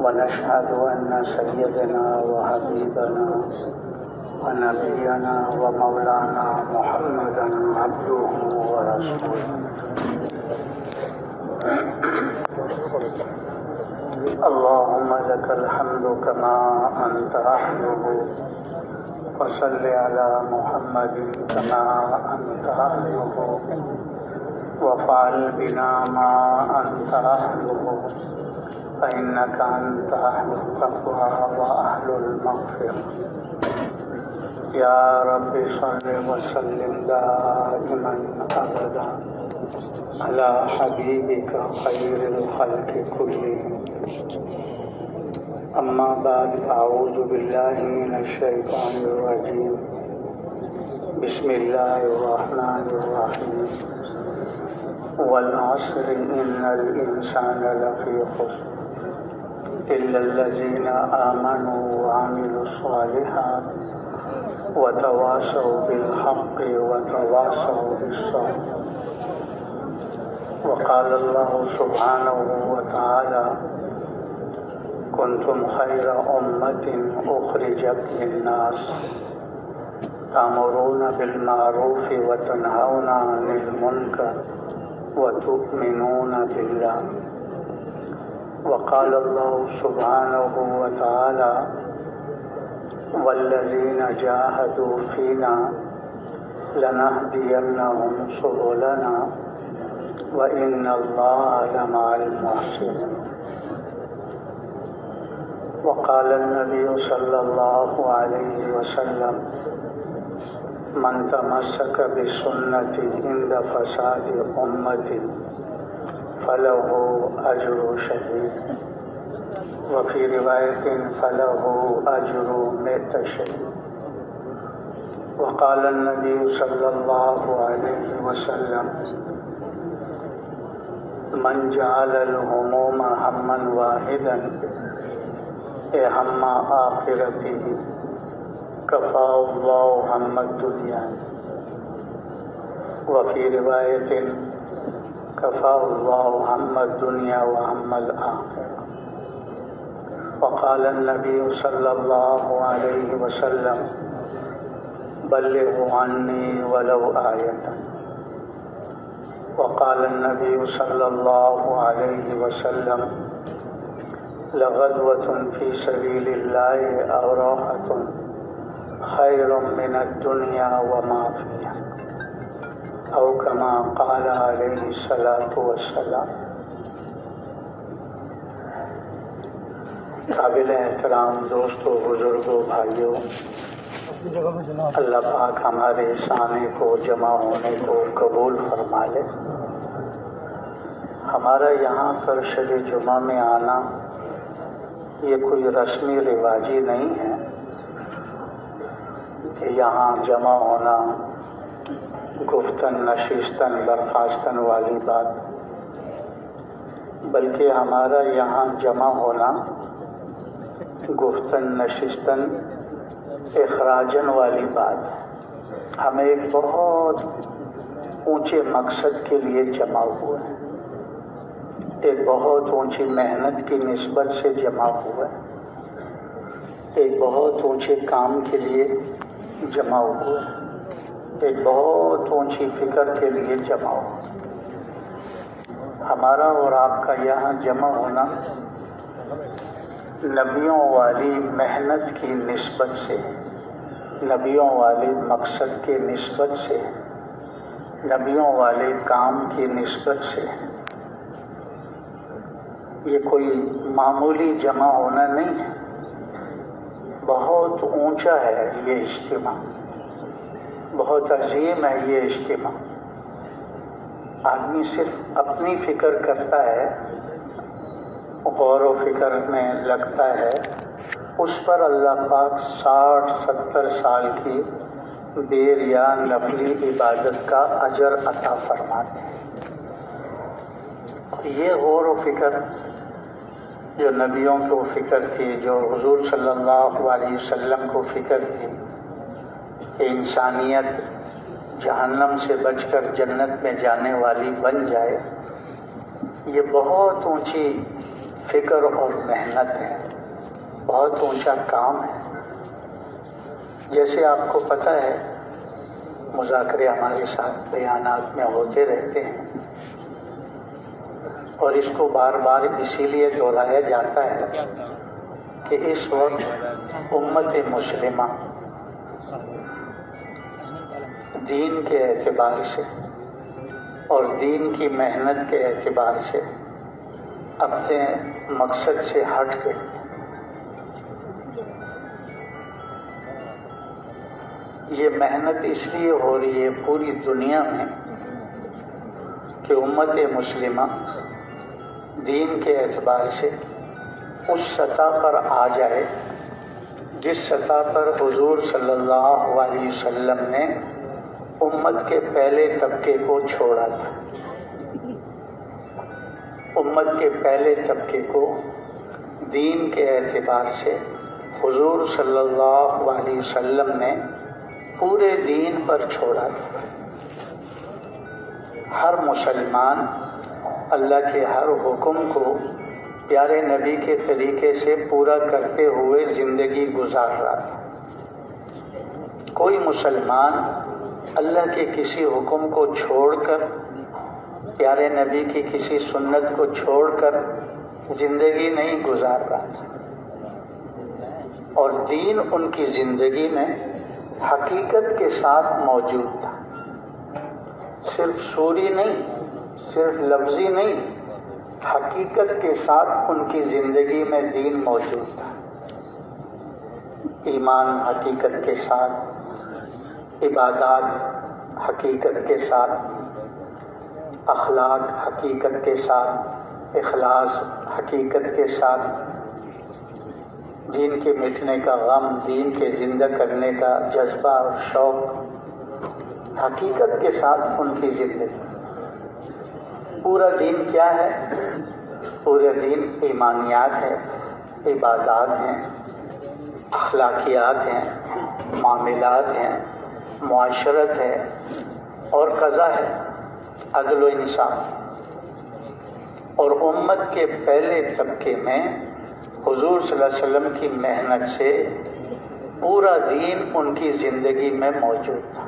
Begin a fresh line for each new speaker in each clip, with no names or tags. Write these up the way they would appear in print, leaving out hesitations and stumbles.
ونشهد أن سيدنا وحبيبنا ونبينا ومولانا محمدا عبده ورسوله. اللهم لك الحمد كما أنت أهله، وصل على محمد كما أنت أهله، وافعل بنا ما أنت أهله، فإنك أنت أهل التقوى وأهل المغفرة. يا رب صل وسلم دائما أبدا على حبيبك خير الخلق كلهم. أما بعد، أعوذ بالله من الشيطان الرجيم. بسم الله الرحمن الرحيم. والعصر إن الإنسان لفي خسر إلا الذين آمنوا وعملوا الصالحات وتواصوا بالحق وتواصوا بالصبر. وقال الله سبحانه وتعالى: كنتم خير أمة أخرجت للناس تأمرون بالمعروف وتنهون عن المنكر وتؤمنون بالله. وقال الله سبحانه وتعالى: والذين جاهدوا فينا لنهدينهم سبلنا وإن الله لمع المحسنين. وقال النبي صلى الله عليه وسلم: من تمسك بسنتي عند فساد أمتي فله أجر شهيد، وفي رواية فله أجر 100 شهيد. وقال النبي صلى الله عليه وسلم: من جعل الهموم هما واحدا هم آخرته كفاه الله هم الدنيا، وفي رواية كفاه الله هم الدنيا وهم الآخرة. وقال النبي صلى الله عليه وسلم: بلغوا عني ولو آية. وقال النبي صلى الله عليه وسلم: لغدوة في سبيل الله أو راحة خير من الدنيا وما فيها، أو كما قال عليه الصلاة والسلام. قابل احترام دوستو، بزرگوں، بھائیوں، اللہ پاک ہمارے اس آنے کو، جمع ہونے کو قبول فرما لے. ہمارا یہاں پر شب جمعہ میں آنا یہ کوئی رسمی رواجی نہیں ہے کہ یہاں جمع ہونا گفتن نشستن برخاستن والی بات، بلکہ ہمارا یہاں جمع ہونا گفتن نشستن اخراجن والی بات ہے. ہم ایک بہت اونچے مقصد کے لیے جمع ہوئے ہیں، ایک بہت اونچی محنت کی نسبت سے جمع ہوئے ہیں، ایک بہت اونچے کام کے لیے جمع ہوئے ہیں، ایک بہت اونچی فکر کے لیے جمع ہوئے. ہمارا اور آپ کا یہاں جمع ہونا نبیوں والی محنت کی نسبت سے، نبیوں والے مقصد کے نسبت سے، نبیوں والے کام کی نسبت سے. یہ کوئی معمولی جمع ہونا نہیں ہے، بہت اونچا ہے یہ اجتماع، بہت عظیم ہے یہ اجتماع. آدمی صرف اپنی فکر کرتا ہے، غور و فکر میں لگتا ہے، اس پر اللہ پاک 60-70 سال کی دیر یا نفلی عبادت کا اجر عطا فرماتے ہیں. یہ غور و فکر جو نبیوں کو فکر تھی، جو حضور صلی اللہ علیہ وسلم کو فکر تھی کہ انسانیت جہنم سے بچ کر جنت میں جانے والی بن جائے، یہ بہت اونچی فکر اور محنت ہے، بہت اونچا کام ہے۔ جیسے آپ کو پتہ ہے مذاکرے ہمارے ساتھ بیانات میں ہوتے رہتے ہیں، اور اس کو بار بار اسی لیے دہرایا جاتا ہے کہ اس وقت امت مسلمہ دین کے اعتبار سے اور دین کی محنت کے اعتبار سے اپنے مقصد سے ہٹ گئی۔ یہ محنت اس لیے ہو رہی ہے پوری دنیا میں کہ امت مسلمہ دین کے اعتبار سے اس سطح پر آ جائے جس سطح پر حضور صلی اللہ علیہ وسلم نے امت کے پہلے طبقے کو چھوڑا تھا۔ امت کے پہلے طبقے کو دین کے اعتبار سے حضور صلی اللہ علیہ وسلم نے پورے دین پر چھوڑا تھا۔ ہر مسلمان اللہ کے ہر حکم کو پیارے نبی کے طریقے سے پورا کرتے ہوئے زندگی گزار رہا تھا۔ کوئی مسلمان اللہ کے کسی حکم کو چھوڑ کر، پیارے نبی کی کسی سنت کو چھوڑ کر زندگی نہیں گزار رہا تھا، اور دین ان کی زندگی میں حقیقت کے ساتھ موجود تھا، صرف سوری نہیں، صرف لفظی نہیں، حقیقت کے ساتھ ان کی زندگی میں دین موجود تھا۔ ایمان حقیقت کے ساتھ، عبادات حقیقت کے ساتھ، اخلاق حقیقت کے ساتھ، اخلاص حقیقت کے ساتھ، دین کے مٹنے کا غم، دین کے زندہ کرنے کا جذبہ اور شوق حقیقت کے ساتھ ان کی زندگی۔ پورا دین کیا ہے؟ پورا دین ایمانیات ہے، عبادات ہیں، اخلاقیات ہیں، معاملات ہیں، معاشرت ہے اور قضا ہے، عدل و انصاف۔ اور امت کے پہلے طبقے میں حضور صلی اللہ علیہ وسلم کی محنت سے پورا دین ان کی زندگی میں موجود تھا۔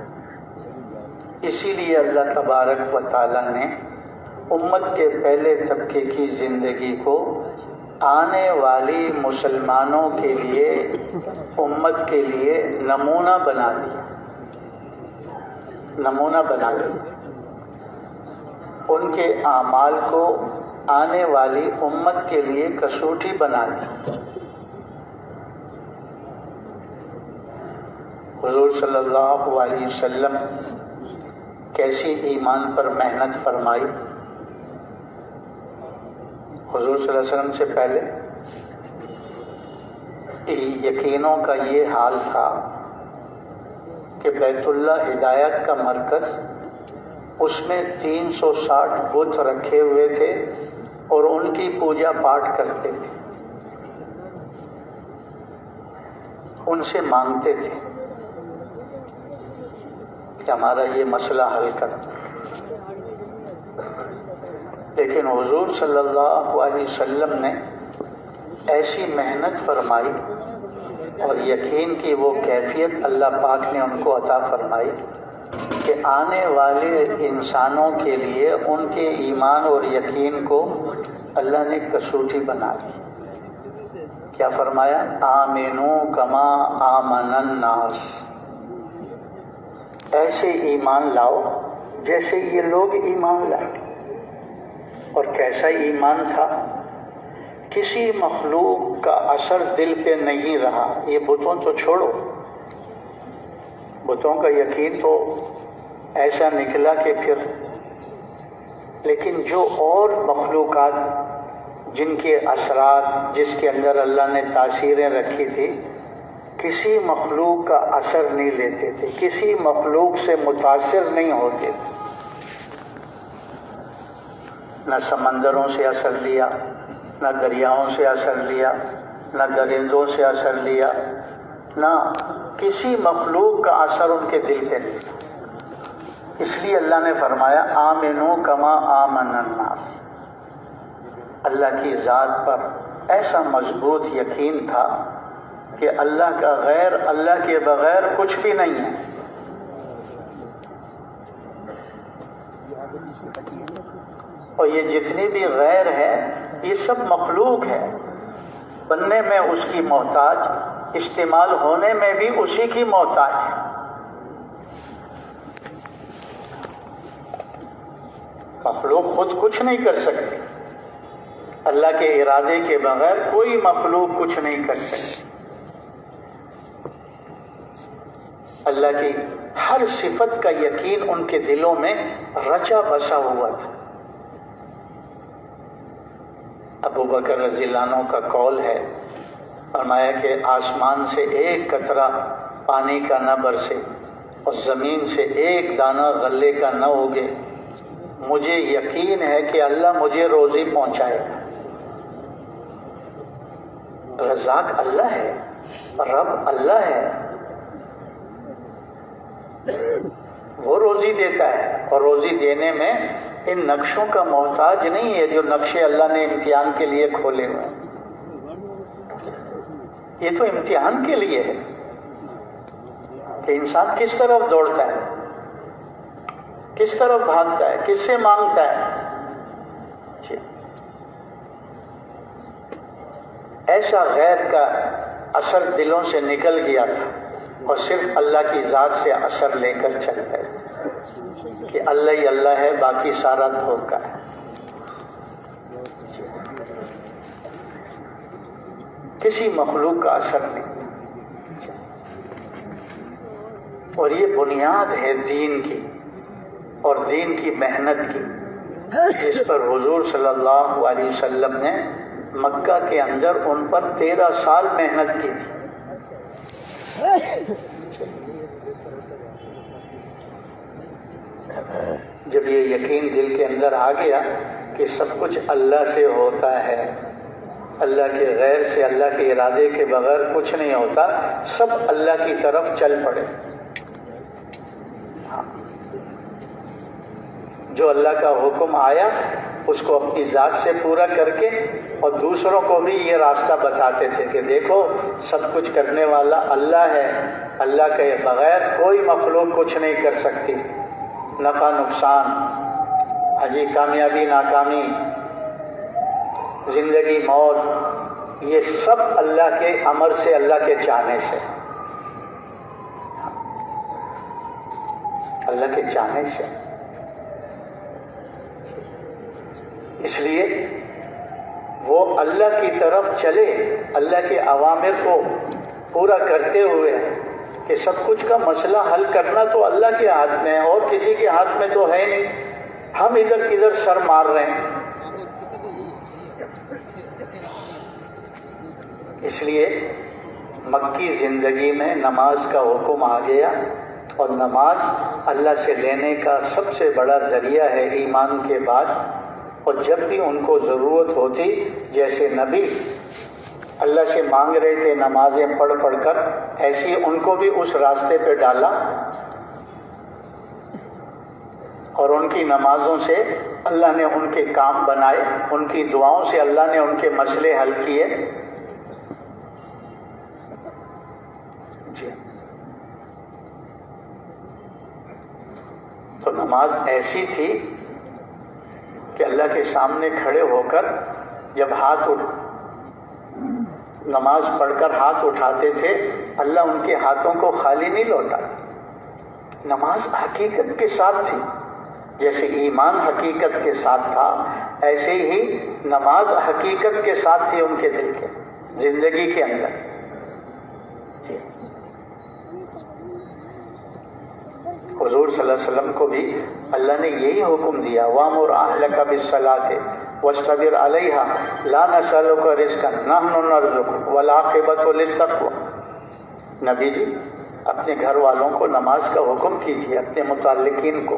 اسی لیے اللہ تبارک و تعالیٰ نے امت کے پہلے طبقے کی زندگی کو آنے والی مسلمانوں کے لیے، امت کے لیے نمونہ بنا دیا، نمونہ بنا دیا۔ ان کے اعمال کو آنے والی امت کے لیے کسوٹی بنا دی۔ حضور صلی اللہ علیہ وسلم کیسی ایمان پر محنت فرمائی؟ حضور صلی اللہ علیہ وسلم سے پہلے یقینوں کا یہ حال تھا کہ بیت اللہ ہدایت کا مرکز، اس میں 360 بت رکھے ہوئے تھے اور ان کی پوجا پاٹ کرتے تھے، ان سے مانگتے تھے کہ ہمارا یہ مسئلہ حل کر۔ لیکن حضور صلی اللہ علیہ وسلم نے ایسی محنت فرمائی اور یقین کی وہ کیفیت اللہ پاک نے ان کو عطا فرمائی کہ آنے والے انسانوں کے لیے ان کے ایمان اور یقین کو اللہ نے کسوٹی بنا دی۔ کیا فرمایا؟ آمنو کما آمن الناس، ایسے ایمان لاؤ جیسے یہ لوگ ایمان لائے۔ اور کیسا ایمان تھا؟ کسی مخلوق کا اثر دل پہ نہیں رہا۔ یہ بتوں تو چھوڑو، بتوں کا یقین تو ایسا نکلا کہ پھر، لیکن جو اور مخلوقات جن کے اثرات، جس کے اندر اللہ نے تاثیریں رکھی تھی، کسی مخلوق کا اثر نہیں لیتے تھے، کسی مخلوق سے متاثر نہیں ہوتے تھے۔ نہ سمندروں سے اثر لیا، نہ دریاؤں سے اثر لیا، نہ درندوں سے اثر لیا، نہ کسی مخلوق کا اثر ان کے دل پہ نہیں تھا۔ اس لیے اللہ نے فرمایا آمنو کما آمن الناس، اللہ کی ذات پر ایسا مضبوط یقین تھا کہ اللہ کا غیر، اللہ کے بغیر کچھ بھی نہیں ہے. اور یہ جتنی بھی غیر ہے یہ سب مخلوق ہے، بننے میں اس کی محتاج، استعمال ہونے میں بھی اسی کی محتاج ہے. مخلوق خود کچھ نہیں کر سکتی، اللہ کے ارادے کے بغیر کوئی مخلوق کچھ نہیں کر سکتی. اللہ کی ہر صفت کا یقین ان کے دلوں میں رچا بسا ہوا تھا. ابو بکر رضی اللہ عنہ کا قول ہے، فرمایا کہ آسمان سے ایک قطرہ پانی کا نہ برسے اور زمین سے ایک دانہ غلے کا نہ اگے، مجھے یقین ہے کہ اللہ مجھے روزی پہنچائے گا. رزاق اللہ ہے، رب اللہ ہے، وہ روزی دیتا ہے، اور روزی دینے میں ان نقشوں کا محتاج نہیں ہے جو نقشے اللہ نے امتحان کے لیے کھولے ہوئے ہیں. یہ تو امتحان کے لیے ہے کہ انسان کس طرف دوڑتا ہے، کس طرف بھاگتا ہے، کس سے مانگتا ہے. ایسا غیر کا اثر دلوں سے نکل گیا تھا اور صرف اللہ کی ذات سے اثر لے کر چل گئے کہ اللہ ہی اللہ ہے، باقی سارا دھوکہ ہے. کسی مخلوق کا اثر نہیں. اور یہ بنیاد ہے دین کی اور دین کی محنت کی، جس پر حضور صلی اللہ علیہ وسلم نے مکہ کے اندر ان پر 13 سال محنت کی تھی. جب یہ یقین دل کے اندر آ گیا کہ سب کچھ اللہ سے ہوتا ہے، اللہ کے غیر سے، اللہ کے ارادے کے بغیر کچھ نہیں ہوتا، سب اللہ کی طرف چل پڑے. جو اللہ کا حکم آیا اس کو اپنی ذات سے پورا کر کے اور دوسروں کو بھی یہ راستہ بتاتے تھے کہ دیکھو سب کچھ کرنے والا اللہ ہے، اللہ کے بغیر کوئی مخلوق کچھ نہیں کر سکتی. نفع نقصان، حجی کامیابی ناکامی، زندگی موت، یہ سب اللہ کے امر سے، اللہ کے چاہنے سے، اللہ کے چاہنے سے. اس لیے وہ اللہ کی طرف چلے، اللہ کے اوامر کو پورا کرتے ہوئے کہ سب کچھ کا مسئلہ حل کرنا تو اللہ کے ہاتھ میں ہے اور کسی کے ہاتھ میں تو ہے نہیں، ہم ادھر کدھر سر مار رہے ہیں. اس لیے مکی زندگی میں نماز کا حکم آ گیا، اور نماز اللہ سے لینے کا سب سے بڑا ذریعہ ہے ایمان کے بعد. اور جب بھی ان کو ضرورت ہوتی، جیسے نبی اللہ سے مانگ رہے تھے نمازیں پڑھ پڑھ کر، ایسی ان کو بھی اس راستے پہ ڈالا، اور ان کی نمازوں سے اللہ نے ان کے کام بنائے، ان کی دعاؤں سے اللہ نے ان کے مسئلے حل کیے. جی تو نماز ایسی تھی کہ اللہ کے سامنے کھڑے ہو کر جب نماز پڑھ کر ہاتھ اٹھاتے تھے، اللہ ان کے ہاتھوں کو خالی نہیں لوٹاتے. نماز حقیقت کے ساتھ تھی، جیسے ایمان حقیقت کے ساتھ تھا، ایسے ہی نماز حقیقت کے ساتھ تھی ان کے دل کے، زندگی کے اندر. حضور صلی اللہ علیہ وسلم کو بھی اللہ نے یہی حکم دیا، وَأْمُرْ أَهْلَكَ بِالصَّلَاةِ وَاصْطَبِرْ عَلَيْهَا لَا نَسْأَلُكَ رِزْقًا نَحْنُ نَرْزُقُكَ وَالْعَاقِبَةُ لِلتَّقْوَىٰ. نبی جی اپنے گھر والوں کو نماز کا حکم کیجیے، اپنے متعلقین کو.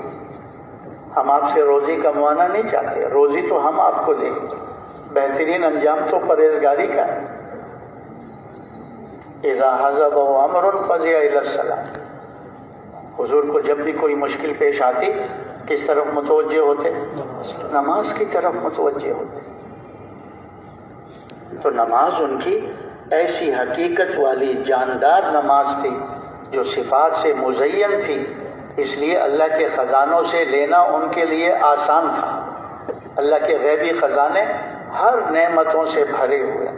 ہم آپ سے روزی کموانا نہیں چاہتے، روزی تو ہم آپ کو دیں گے، بہترین انجام تو پرہیزگاری کا ہے. اذا حزبہ امر فزع الی الصلاۃ. حضور کو جب بھی کوئی مشکل پیش آتی کس طرف متوجہ ہوتے؟ نماز کی طرف متوجہ ہوتے. تو نماز ان کی ایسی حقیقت والی جاندار نماز تھی جو صفات سے مزین تھی، اس لیے اللہ کے خزانوں سے لینا ان کے لیے آسان تھا۔ اللہ کے غیبی خزانے ہر نعمتوں سے بھرے ہوئے،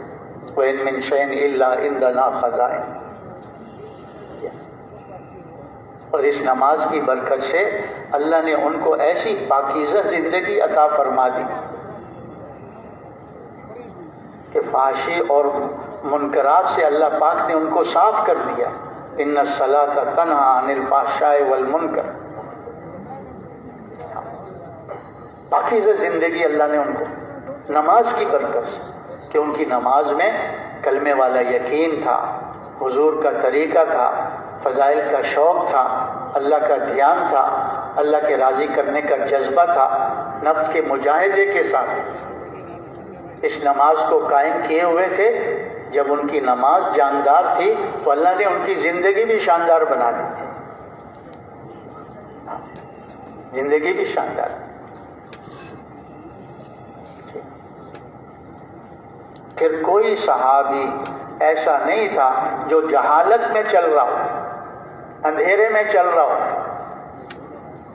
وَإِن مِّن شَيْءٍ إِلَّا عِندَنَا خَزَائِنُ۔ اور اس نماز کی برکت سے اللہ نے ان کو ایسی پاکیزہ زندگی عطا فرما دی کہ فحاشی اور منکرات سے اللہ پاک نے ان کو صاف کر دیا۔ ان الصلاۃ تنہی عن الفحشاء والمنکر، پاکیزہ زندگی اللہ نے ان کو نماز کی برکت سے، کہ ان کی نماز میں کلمے والا یقین تھا، حضور کا طریقہ تھا، فضائل کا شوق تھا، اللہ کا دھیان تھا، اللہ کے راضی کرنے کا جذبہ تھا، نفس کے مجاہدے کے ساتھ اس نماز کو قائم کیے ہوئے تھے۔ جب ان کی نماز جاندار تھی تو اللہ نے ان کی زندگی بھی شاندار بنا دی، زندگی بھی شاندار تھی۔ پھر کوئی صحابی ایسا نہیں تھا جو جہالت میں چل رہا ہو، اندھیرے میں چل رہا ہو۔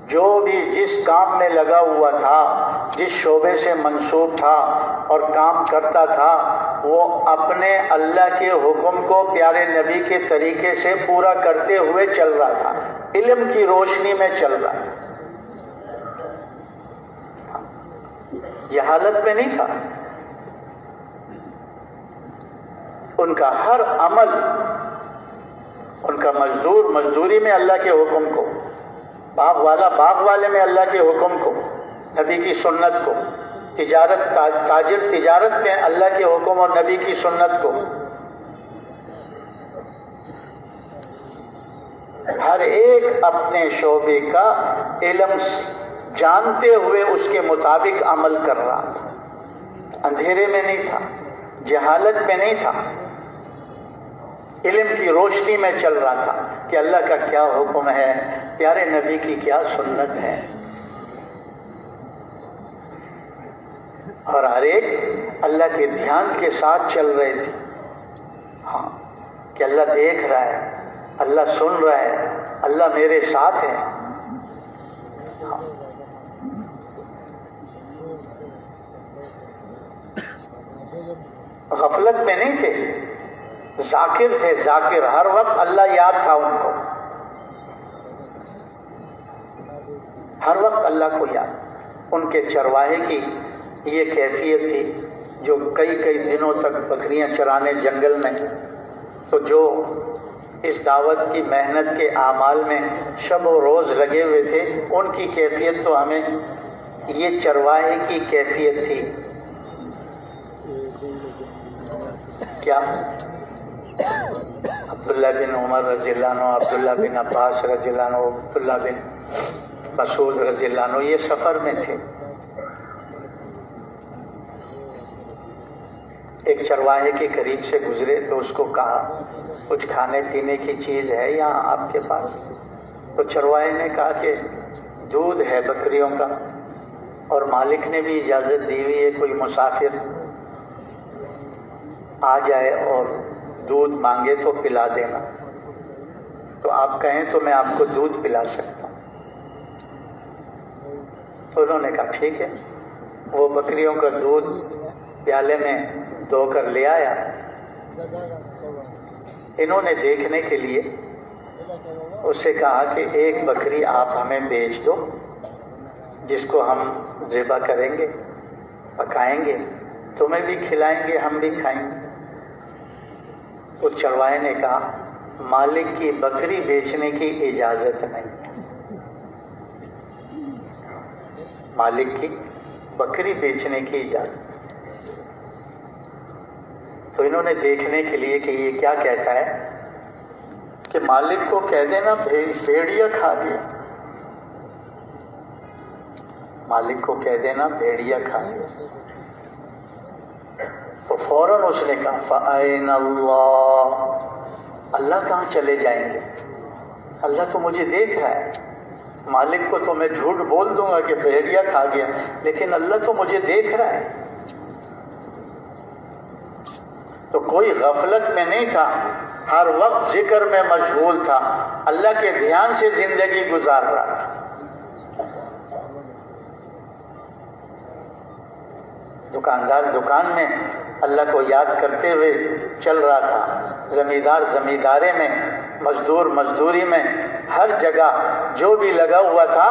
جو بھی جس کام میں لگا ہوا تھا، جس شعبے سے منسوب تھا اور کام کرتا تھا، وہ اپنے اللہ کے حکم کو پیارے نبی کے طریقے سے پورا کرتے ہوئے چل رہا تھا، علم کی روشنی میں چل رہا تھا، جہالت میں نہیں تھا۔ ان کا ہر عمل، ان کا مزدور مزدوری میں اللہ کے حکم کو، باغ والا باغ والے میں اللہ کے حکم کو، نبی کی سنت کو، تاجر تجارت میں اللہ کے حکم اور نبی کی سنت کو، ہر ایک اپنے شعبے کا علم جانتے ہوئے اس کے مطابق عمل کر رہا تھا، اندھیرے میں نہیں تھا، جہالت میں نہیں تھا، علم کی روشنی میں چل رہا تھا کہ اللہ کا کیا حکم ہے، پیارے نبی کی کیا سنت ہے۔ اور ہر ایک اللہ کے دھیان کے ساتھ چل رہے تھے، ہاں، کہ اللہ دیکھ رہا ہے، اللہ سن رہا ہے، اللہ میرے ساتھ ہے۔ ہاں۔ غفلت میں نہیں تھے، ذاکر تھے، ذاکر، ہر وقت اللہ یاد تھا ان کو، ہر وقت اللہ کو یاد۔ ان کے چرواہے کی یہ کیفیت تھی، جو کئی کئی دنوں تک بکریاں چرانے جنگل میں، تو جو اس دعوت کی محنت کے اعمال میں شب و روز لگے ہوئے تھے، ان کی کیفیت تو ہمیں یہ چرواہے کی کیفیت تھی۔ کیا؟ عبداللہ بن عمر رضی اللہ عنہ، عبداللہ بن عباس رضی اللہ عنہ، عبداللہ بن مسعود رضی اللہ عنہ، یہ سفر میں تھے۔ ایک چرواہے کے قریب سے گزرے تو اس کو کہا، کچھ کھانے پینے کی چیز ہے یہاں آپ کے پاس؟ تو چرواہے نے کہا کہ دودھ ہے بکریوں کا، اور مالک نے بھی اجازت دی ہوئی ہے کوئی مسافر آ جائے اور دودھ مانگے تو پلا دینا، تو آپ کہیں تو میں آپ کو دودھ پلا سکتا ہوں۔ تو انہوں نے کہا ٹھیک ہے۔ وہ بکریوں کا دودھ پیالے میں دو کر لے آیا۔ انہوں نے دیکھنے کے لیے اس سے کہا کہ ایک بکری آپ ہمیں بیچ دو، جس کو ہم ذبح کریں گے، پکائیں گے، تمہیں بھی کھلائیں گے، ہم بھی کھائیں گے۔ اس چرواہے نے کہا مالک کی بکری بیچنے کی اجازت نہیں ہے، مالک کی بکری بیچنے کی اجازت۔ تو انہوں نے دیکھنے کے لیے کہ یہ کیا کہتا ہے، کہ مالک کو کہہ دینا بھیڑیا کھا گیا، مالک کو کہہ دینا بھیڑیا کھا گیا۔ تو فوراً اس نے کہا فَأَيْنَ اللَّهُ، اللہ کہاں چلے جائیں گے، اللہ تو مجھے دیکھ رہا ہے۔ مالک کو تو میں جھوٹ بول دوں گا کہ بھیڑیا کھا گیا، لیکن اللہ تو مجھے دیکھ رہا ہے۔ تو کوئی غفلت میں نہیں تھا، ہر وقت ذکر میں مشغول تھا، اللہ کے دھیان سے زندگی گزار رہا تھا۔ دکاندار دکان میں اللہ کو یاد کرتے ہوئے چل رہا تھا، زمیندار زمیندارے میں، مزدور مزدوری میں، ہر جگہ جو بھی لگا ہوا تھا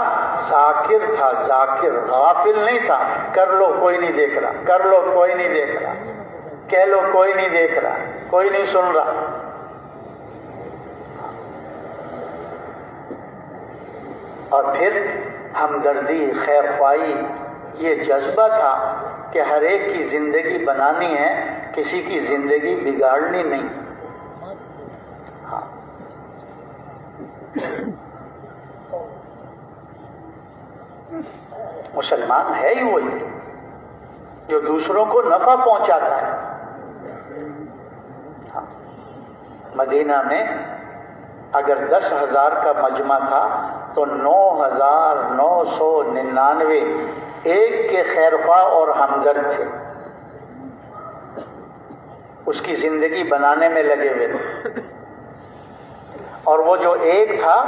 ذاکر تھا، ذاکر، غافل نہیں تھا۔ کر لو کوئی نہیں دیکھ رہا، کر لو کوئی نہیں دیکھ رہا، کہہ لو کوئی نہیں دیکھ رہا، کوئی نہیں سن رہا۔ اور پھر ہمدردی، خیر خواہی، یہ جذبہ تھا کہ ہر ایک کی زندگی بنانی ہے، کسی کی زندگی بگاڑنی نہیں۔ ہاں، مسلمان ہے ہی وہی جو دوسروں کو نفع پہنچاتا ہے۔ ہاں، مدینہ میں اگر 10,000 کا مجمع تھا تو 9,999 ایک کے خیرخواہ اور ہمدرد تھے، اس کی زندگی بنانے میں لگے ہوئے تھے۔ اور وہ جو ایک تھا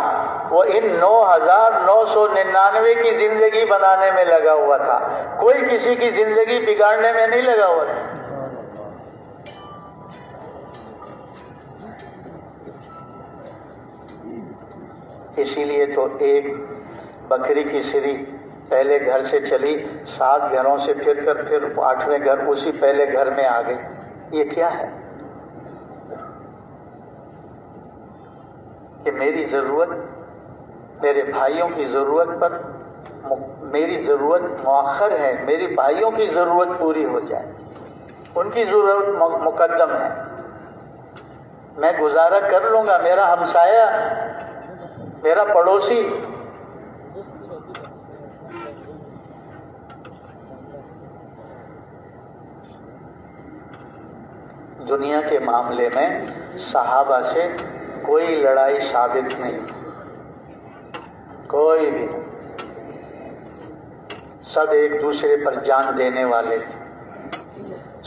وہ ان 9,999 کی زندگی بنانے میں لگا ہوا تھا، کوئی کسی کی زندگی بگاڑنے میں نہیں لگا ہوا تھا۔ اسی لیے تو ایک بکری کی سری پہلے گھر سے چلی، 7 گھروں سے پھر 8ویں گھر اسی پہلے گھر میں آ گئی۔ یہ کیا ہے کہ میری ضرورت، میرے بھائیوں کی ضرورت پر میری ضرورت مؤخر ہے، میری بھائیوں کی ضرورت پوری ہو جائے، ان کی ضرورت مقدم ہے۔ میں گزارا کر لوں گا، میرا ہمسایہ، میرا پڑوسی، دنیا کے معاملے میں صحابہ سے کوئی لڑائی ثابت نہیں، کوئی بھی، سب ایک دوسرے پر جان دینے والے تھے،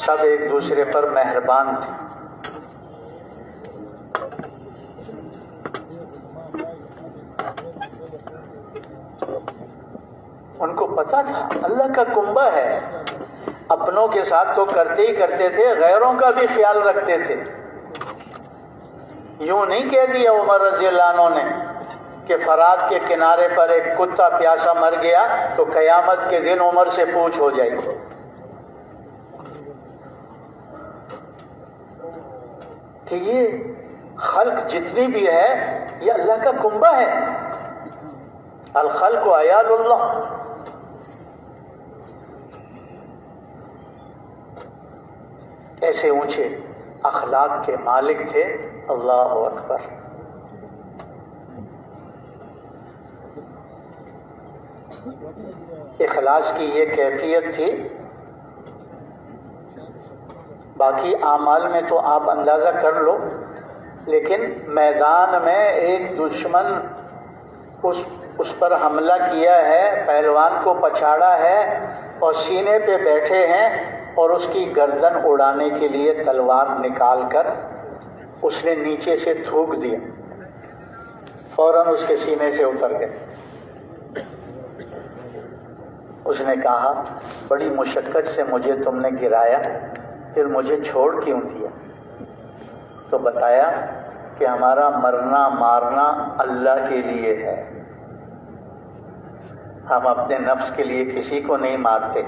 سب ایک دوسرے پر مہربان تھے۔ ان کو پتا تھا اللہ کا کنبہ ہے، اپنوں کے ساتھ تو کرتے ہی کرتے تھے، غیروں کا بھی خیال رکھتے تھے۔ یوں نہیں کہہ دیا عمر رضی اللہ عنہ نے کہ فرات کے کنارے پر ایک کتا پیاسا مر گیا تو قیامت کے دن عمر سے پوچھ ہو جائے گی۔ کہ یہ خلق جتنی بھی ہے یہ اللہ کا کنبہ ہے، الخلق عیال اللہ۔ ایسے اونچے اخلاق کے مالک تھے، اللہ اکبر۔ اخلاص کی یہ کیفیت تھی، باقی اعمال میں تو آپ اندازہ کر لو، لیکن میدان میں ایک دشمن اس پر حملہ کیا ہے، پہلوان کو پچھاڑا ہے اور سینے پہ بیٹھے ہیں اور اس کی گردن اڑانے کے لیے تلوار نکال کر اس نے نیچے سے تھوک دیا، فوراً اس کے سینے سے اتر گئے۔ اس نے کہا بڑی مشقت سے مجھے تم نے گرایا، پھر مجھے چھوڑ کیوں دیا؟ تو بتایا کہ ہمارا مرنا مارنا اللہ کے لیے ہے، ہم اپنے نفس کے لیے کسی کو نہیں مارتے۔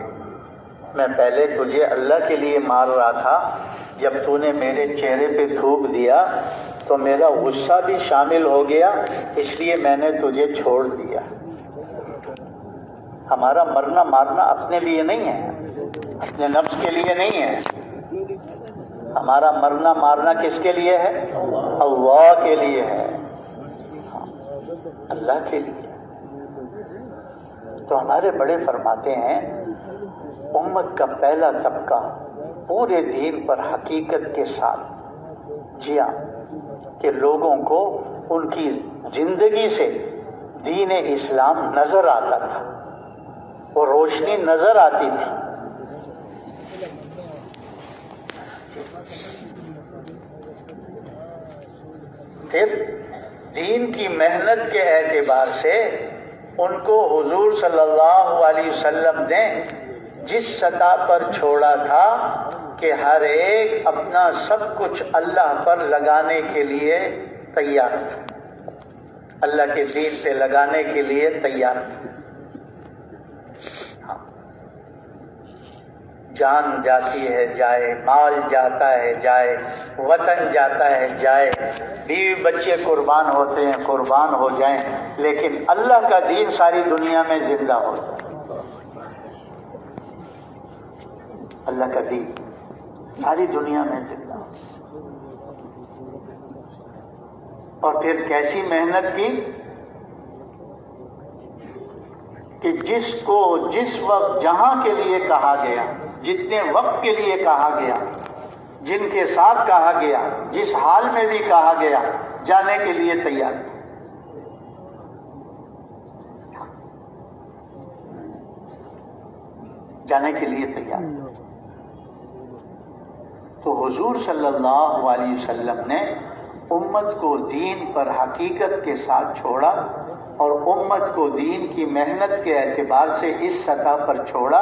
میں پہلے تجھے اللہ کے لیے مار رہا تھا، جب تو نے میرے چہرے پہ تھوک دیا تو میرا غصہ بھی شامل ہو گیا، اس لیے میں نے تجھے چھوڑ دیا۔ ہمارا مرنا مارنا اپنے لیے نہیں ہے، اپنے نفس کے لیے نہیں ہے، ہمارا مرنا مارنا کس کے لیے ہے؟ اللہ کے لیے ہے، اللہ کے لیے۔ تو ہمارے بڑے فرماتے ہیں امت کا پہلا طبقہ پورے دین پر حقیقت کے ساتھ جیا کہ لوگوں کو ان کی زندگی سے دین اسلام نظر آتا تھا، وہ روشنی نظر آتی تھی۔ پھر دین کی محنت کے اعتبار سے ان کو حضور صلی اللہ علیہ وسلم نے جس سطح پر چھوڑا تھا کہ ہر ایک اپنا سب کچھ اللہ پر لگانے کے لیے تیار تھا، اللہ کے دین پہ لگانے کے لیے تیار تھا۔ جان جاتی ہے جائے، مال جاتا ہے جائے، وطن جاتا ہے جائے، بیوی بچے قربان ہوتے ہیں قربان ہو جائیں، لیکن اللہ کا دین ساری دنیا میں زندہ ہو جائے۔ اللہ کا دین ساری دنیا میں زندہ ہو۔ اور پھر کیسی محنت کی کہ جس کو جس وقت جہاں کے لیے کہا گیا، جتنے وقت کے لیے کہا گیا، جن کے ساتھ کہا گیا، جس حال میں بھی کہا گیا، جانے کے لیے تیار تھے۔ جانے کے لیے تیار۔ تو حضور صلی اللہ علیہ وسلم نے امت کو دین پر حقیقت کے ساتھ چھوڑا اور امت کو دین کی محنت کے اعتبار سے اس سطح پر چھوڑا،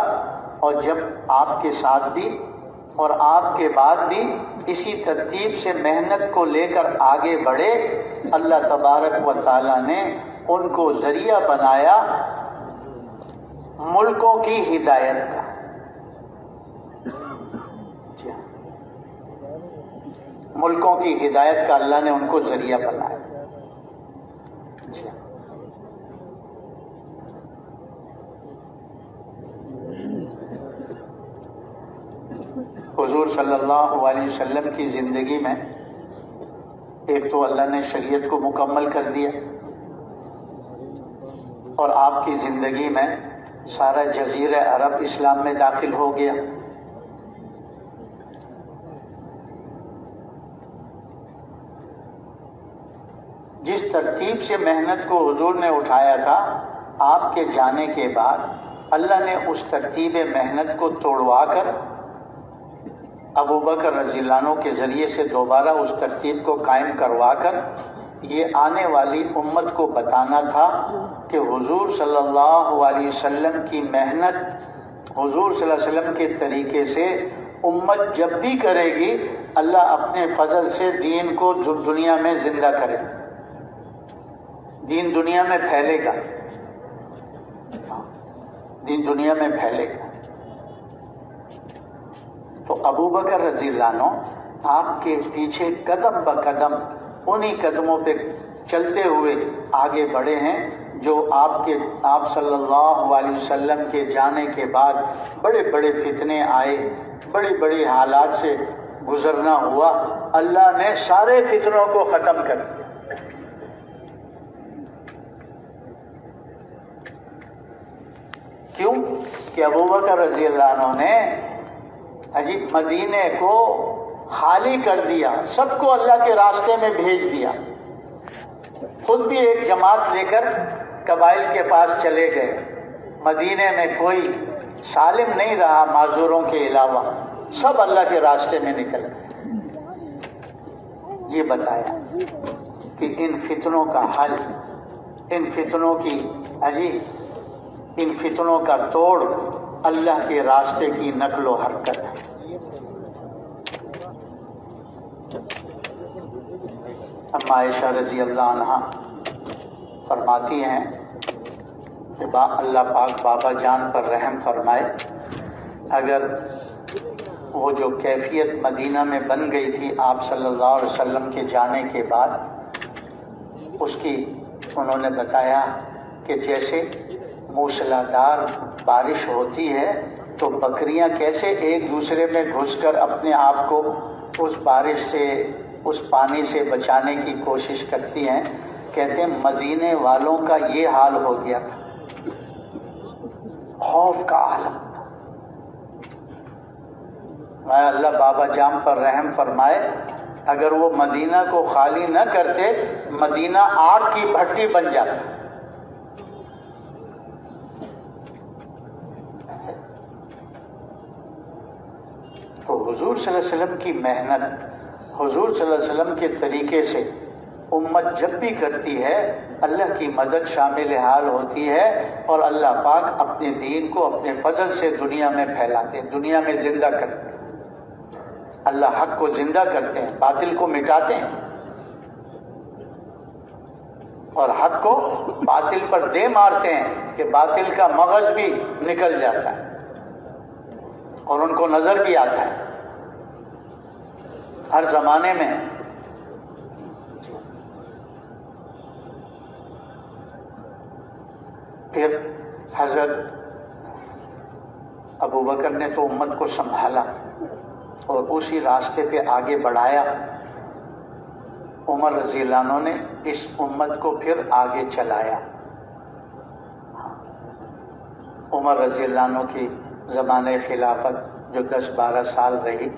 اور جب آپ کے ساتھ بھی اور آپ کے بعد بھی اسی ترتیب سے محنت کو لے کر آگے بڑھے، اللہ تبارک و تعالی نے ان کو ذریعہ بنایا ملکوں کی ہدایت کا۔ ملکوں کی ہدایت کا اللہ نے ان کو ذریعہ بنایا۔ حضور صلی اللہ علیہ وسلم کی زندگی میں ایک تو اللہ نے شریعت کو مکمل کر دیا، اور آپ کی زندگی میں سارا جزیرہ عرب اسلام میں داخل ہو گیا۔ جس ترتیب سے محنت کو حضور نے اٹھایا تھا، آپ کے جانے کے بعد اللہ نے اس ترتیب محنت کو توڑوا کر ابو بکر رضی اللہ عنہ کے ذریعے سے دوبارہ اس ترتیب کو قائم کروا کر یہ آنے والی امت کو بتانا تھا کہ حضور صلی اللہ علیہ وسلم کی محنت، حضور صلی اللہ علیہ وسلم کے طریقے سے امت جب بھی کرے گی، اللہ اپنے فضل سے دین کو دنیا میں زندہ کرے، دین دنیا میں پھیلے گا، دین دنیا میں پھیلے گا۔ تو ابو بکر رضی اللہ عنہ آپ کے پیچھے قدم بقدم انہی قدموں پہ چلتے ہوئے آگے بڑھے ہیں، جو آپ صلی اللہ علیہ وسلم کے جانے کے بعد بڑے بڑے فتنے آئے، بڑی بڑی حالات سے گزرنا ہوا، اللہ نے سارے فتنوں کو ختم کر دیا۔ کیوں کہ ابو بکر رضی اللہ عنہ نے مدینے کو خالی کر دیا، سب کو اللہ کے راستے میں بھیج دیا، خود بھی ایک جماعت لے کر قبائل کے پاس چلے گئے۔ مدینے میں کوئی سالم نہیں رہا معذوروں کے علاوہ، سب اللہ کے راستے میں نکل گئے۔ یہ بتایا کہ ان فتنوں کا حل، ان فتنوں کی ان فتنوں کا توڑ اللہ کے راستے کی نقل و حرکت ہے۔ اما عائشہ رضی اللہ عنہا فرماتی ہیں کہ اللہ پاک بابا جان پر رحم فرمائے، اگر وہ جو کیفیت مدینہ میں بن گئی تھی آپ صلی اللہ علیہ وسلم کے جانے کے بعد، اس کی انہوں نے بتایا کہ جیسے موسلادھار بارش ہوتی ہے تو بکریاں کیسے ایک دوسرے میں گھس کر اپنے آپ کو اس بارش سے، اس پانی سے بچانے کی کوشش کرتی ہیں، کہتے ہیں مدینے والوں کا یہ حال ہو گیا تھا، خوف کا عالم تھا۔ میں اللہ بابا جان پر رحم فرمائے، اگر وہ مدینہ کو خالی نہ کرتے، مدینہ آگ کی بھٹی بن جاتا۔ تو حضور صلی اللہ علیہ وسلم کی محنت، حضور صلی اللہ علیہ وسلم کے طریقے سے امت جب بھی کرتی ہے اللہ کی مدد شامل حال ہوتی ہے اور اللہ پاک اپنے دین کو اپنے فضل سے دنیا میں پھیلاتے ہیں، دنیا میں زندہ کرتے ہیں۔ اللہ حق کو زندہ کرتے ہیں، باطل کو مٹاتے ہیں، اور حق کو باطل پر دے مارتے ہیں کہ باطل کا مغز بھی نکل جاتا ہے اور ان کو نظر بھی آتا ہے۔ ہر زمانے میں پھر حضرت ابو بکر نے تو امت کو سنبھالا اور اسی راستے پہ آگے بڑھایا۔ عمر رضی اللہ عنہ نے اس امت کو پھر آگے چلایا۔ عمر رضی اللہ عنہ کی زمانۂ خلافت جو 10-12 سال رہی،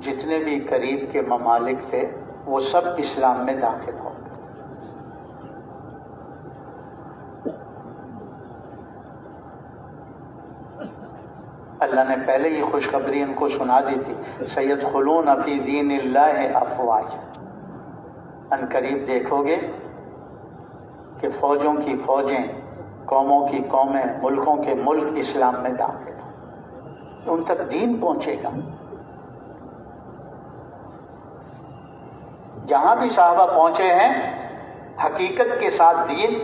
جتنے بھی قریب کے ممالک تھے وہ سب اسلام میں داخل ہو گئے۔ اللہ نے پہلے ہی خوشخبری ان کو سنا دی تھی، سیدخلون فی دین اللہ افواج، ان قریب دیکھو گے کہ فوجوں کی فوجیں، قوموں کی قومیں، ملکوں کے ملک اسلام میں داخل ہوں، ان تک دین پہنچے گا۔ جہاں بھی صحابہ پہنچے ہیں حقیقت کے ساتھ دین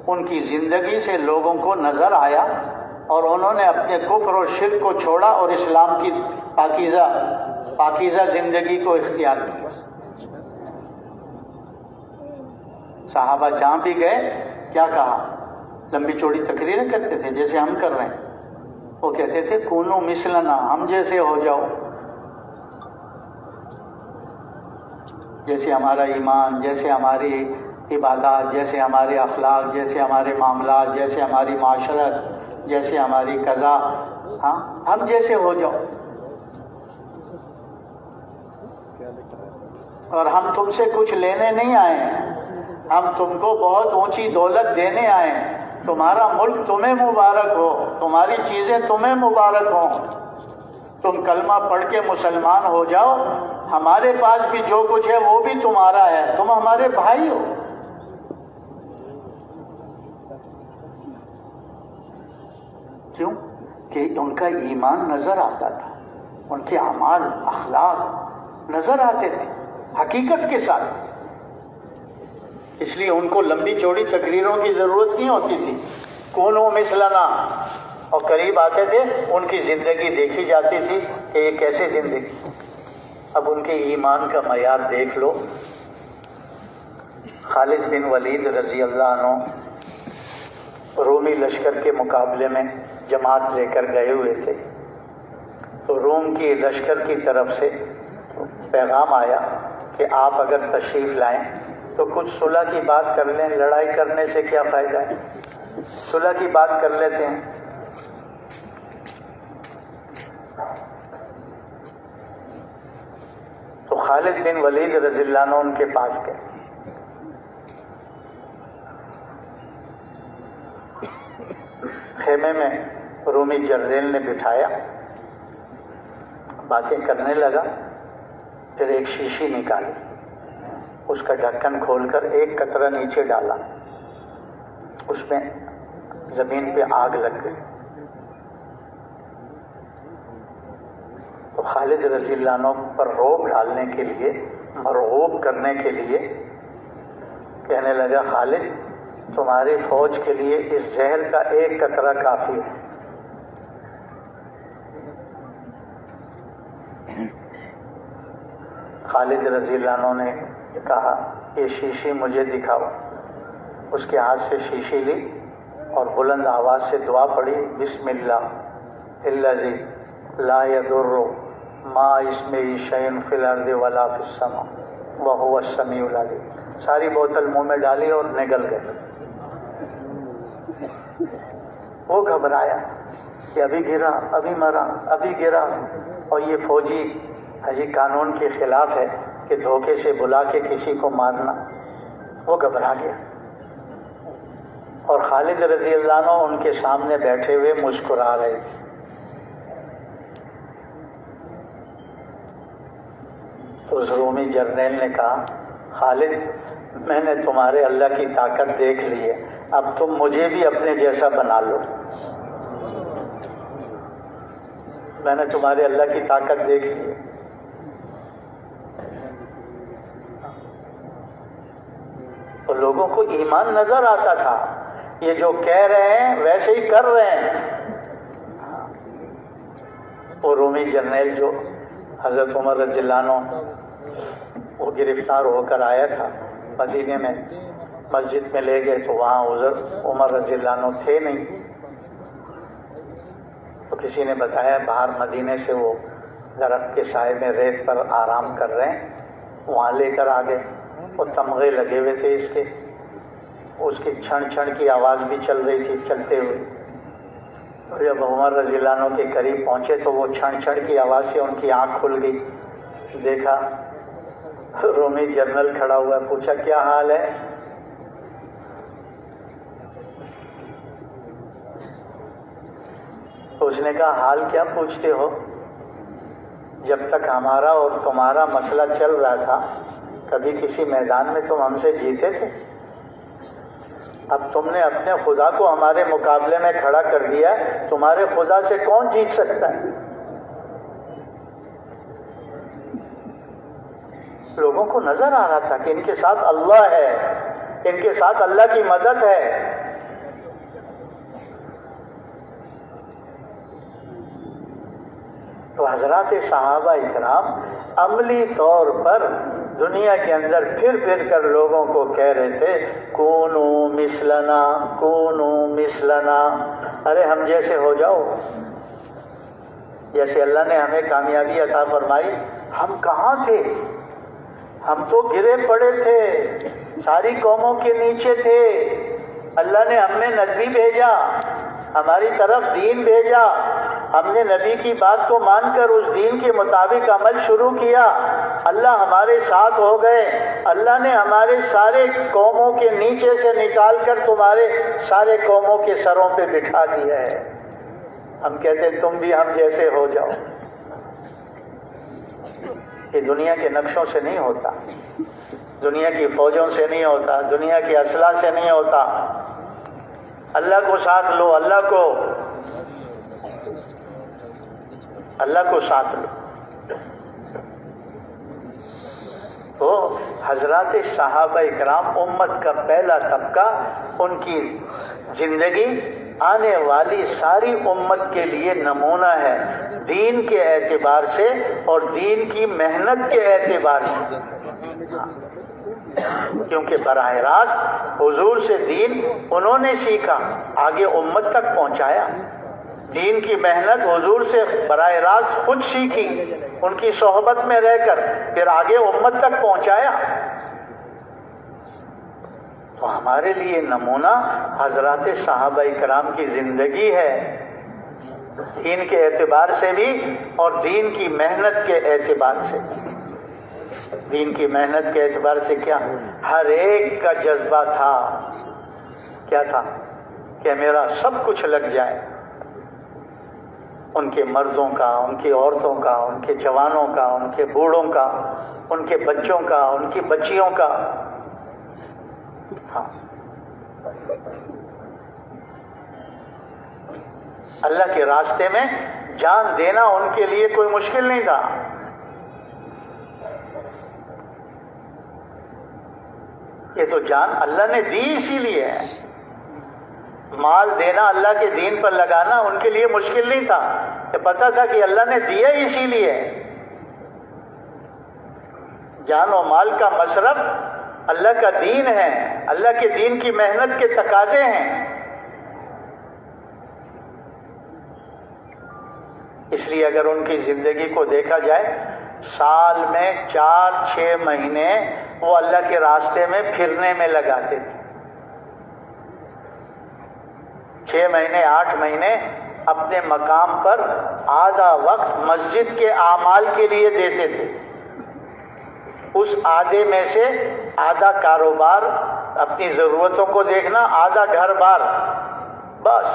ان کی زندگی سے لوگوں کو نظر آیا اور انہوں نے اپنے کفر اور شرک کو چھوڑا اور اسلام کی پاکیزہ زندگی کو اختیار کیا۔ صحابہ جہاں بھی گئے کیا کہا؟ لمبی چوڑی تقریریں کرتے تھے جیسے ہم کر رہے ہیں۔ وہ کہتے تھے کونو مثلنا، ہم جیسے ہو جاؤ، جیسے ہمارا ایمان، جیسے ہماری عبادات، جیسے ہمارے اخلاق، جیسے ہمارے معاملات، جیسے ہماری معاشرت، جیسے ہماری قضا، ہاں ہم جیسے ہو جاؤ، اور ہم تم سے کچھ لینے نہیں آئے ہیں، ہم تم کو بہت اونچی دولت دینے آئے ہیں، تمہارا ملک تمہیں مبارک ہو، تمہاری چیزیں تمہیں مبارک ہوں، تم کلمہ پڑھ کے مسلمان ہو جاؤ، ہمارے پاس بھی جو کچھ ہے وہ بھی تمہارا ہے، تم ہمارے بھائی ہو۔ کیوں کہ ان کا ایمان نظر آتا تھا، ان کے اعمال اخلاق نظر آتے تھے حقیقت کے ساتھ، اس لیے ان کو لمبی چوڑی تقریروں کی ضرورت نہیں ہوتی تھی۔ کونو مثلنا، اور قریب آتے تھے ان کی زندگی دیکھی جاتی تھی کہ یہ کیسے زندگی۔ اب ان کے ایمان کا معیار دیکھ لو۔ خالد بن ولید رضی اللہ عنہ رومی لشکر کے مقابلے میں جماعت لے کر گئے ہوئے تھے، تو روم کی لشکر کی طرف سے پیغام آیا کہ آپ اگر تشریف لائیں تو کچھ صلح کی بات کر لیں، لڑائی کرنے سے کیا فائدہ ہے، صلح کی بات کر لیتے ہیں۔ تو خالد بن ولید رضی اللہ عنہ ان کے پاس گئے۔ خیمے میں رومی جنرل نے بٹھایا، باتیں کرنے لگا، پھر ایک شیشی نکالی، اس کا ڈھکن کھول کر ایک قطرہ نیچے ڈالا، اس میں زمین پہ آگ لگ گئی۔ تو خالد رضی اللہ عنہ پر رعب ڈالنے کے لیے، مرعوب کرنے کے لیے کہنے لگا، خالد تمہاری فوج کے لیے اس زہر کا ایک قطرہ کافی ہے۔ خالد رضی اللہ عنہ نے کہا یہ شیشی مجھے دکھاؤ۔ اس کے ہاتھ سے شیشی لی اور بلند آواز سے دعا پڑھی، بسم اللہ الذی لا یضر ما اسمہ شیء فی الارض ولا فی السماء وہو السمیع العلیم۔ ساری بوتل منہ میں ڈالی اور نگل گئے۔ وہ گھبرایا کہ ابھی گرا، ابھی مرا، ابھی گرا، اور یہ فوجی قانون کے خلاف ہے کہ دھوکے سے بلا کے کسی کو مارنا۔ وہ گھبرا گیا، اور خالد رضی اللہ عنہ ان کے سامنے بیٹھے ہوئے مسکرا رہے تھے۔ تو اس رومی جرنیل نے کہا، خالد میں نے تمہارے اللہ کی طاقت دیکھ لی ہے، اب تم مجھے بھی اپنے جیسا بنا لو۔ میں نے تمہارے اللہ کی طاقت دیکھ لی ہے۔ تو لوگوں کو ایمان نظر آتا تھا، یہ جو کہہ رہے ہیں ویسے ہی کر رہے ہیں۔ وہ رومی جرنیل جو حضرت عمر رضی اللہ عنہ وہ گرفتار ہو کر آیا تھا مدینے میں، مسجد میں لے گئے تو وہاں عمر رضی اللہ عنہ تھے نہیں، تو کسی نے بتایا باہر مدینے سے وہ درخت کے سائے میں ریت پر آرام کر رہے ہیں، وہاں لے کر آ گئے۔ وہ تمغے لگے ہوئے تھے اس کی چھن چھن کی آواز بھی چل رہی تھی چلتے ہوئے۔ تو جب عمر رضی اللہ عنہ کے قریب پہنچے تو وہ چھن چھن کی آواز سے ان کی آنکھ کھل گئی، دیکھا رومی جنرل کھڑا ہوا، پوچھا کیا حال ہے؟ تو اس نے کہا حال کیا پوچھتے ہو، جب تک ہمارا اور تمہارا مسئلہ چل رہا تھا کبھی کسی میدان میں تم ہم سے جیتے تھے؟ اب تم نے اپنے خدا کو ہمارے مقابلے میں کھڑا کر دیا، تمہارے خدا سے کون جیت سکتا ہے؟ لوگوں کو نظر آ رہا تھا کہ ان کے ساتھ اللہ ہے، ان کے ساتھ اللہ کی مدد ہے۔ تو حضرات صحابہ اکرام عملی طور پر دنیا کے اندر پھر کر لوگوں کو کہہ رہے تھے کونو مثلنا، کونو مثلنا، ارے ہم جیسے ہو جاؤ، جیسے اللہ نے ہمیں کامیابی عطا فرمائی۔ ہم کہاں تھے؟ ہم تو گرے پڑے تھے، ساری قوموں کے نیچے تھے، اللہ نے ہم میں نبی بھیجا، ہماری طرف دین بھیجا، ہم نے نبی کی بات کو مان کر اس دین کے مطابق عمل شروع کیا، اللہ ہمارے ساتھ ہو گئے، اللہ نے ہمارے سارے قوموں کے نیچے سے نکال کر تمہارے سارے قوموں کے سروں پہ بٹھا دیا ہے۔ ہم کہتے ہیں تم بھی ہم جیسے ہو جاؤ۔ یہ دنیا کے نقشوں سے نہیں ہوتا، دنیا کی فوجوں سے نہیں ہوتا، دنیا کی اسلحہ سے نہیں ہوتا۔ اللہ کو ساتھ لو، اللہ کو ساتھ لو۔ تو حضرات صحابہ اکرام امت کا پہلا طبقہ، ان کی زندگی آنے والی ساری امت کے لیے نمونہ ہے، دین کے اعتبار سے اور دین کی محنت کے اعتبار سے، کیونکہ براہ راست حضور سے دین انہوں نے سیکھا، آگے امت تک پہنچایا۔ دین کی محنت حضور سے براہ راست خود سیکھی، ان کی صحبت میں رہ کر، پھر آگے امت تک پہنچایا۔ تو ہمارے لیے نمونہ حضرات صحابہ کرام کی زندگی ہے، دین کے اعتبار سے بھی اور دین کی محنت کے اعتبار سے۔ دین کی محنت کے اعتبار سے کیا؟ ہر ایک کا جذبہ تھا، کیا تھا؟ کہ میرا سب کچھ لگ جائے، ان کے مردوں کا، ان کی عورتوں کا، ان کے جوانوں کا، ان کے بوڑھوں کا، ان کے بچوں کا، ان کی بچیوں کا۔ ہاں، اللہ کے راستے میں جان دینا ان کے لیے کوئی مشکل نہیں تھا۔ یہ تو جان اللہ نے دی اسی لیے ہے، مال دینا اللہ کے دین پر لگانا ان کے لیے مشکل نہیں تھا، کہ پتہ تھا کہ اللہ نے دیا اسی لیے۔ جان و مال کا مصرف اللہ کا دین ہے، اللہ کے دین کی محنت کے تقاضے ہیں۔ اس لیے اگر ان کی زندگی کو دیکھا جائے، سال میں 4-6 مہینے وہ اللہ کے راستے میں پھرنے میں لگاتے تھے، 6 مہینے 8 مہینے اپنے مقام پر آدھا وقت مسجد کے اعمال کے لیے دیتے تھے، اس آدھے میں سے آدھا کاروبار اپنی ضرورتوں کو دیکھنا، آدھا گھر بار، بس۔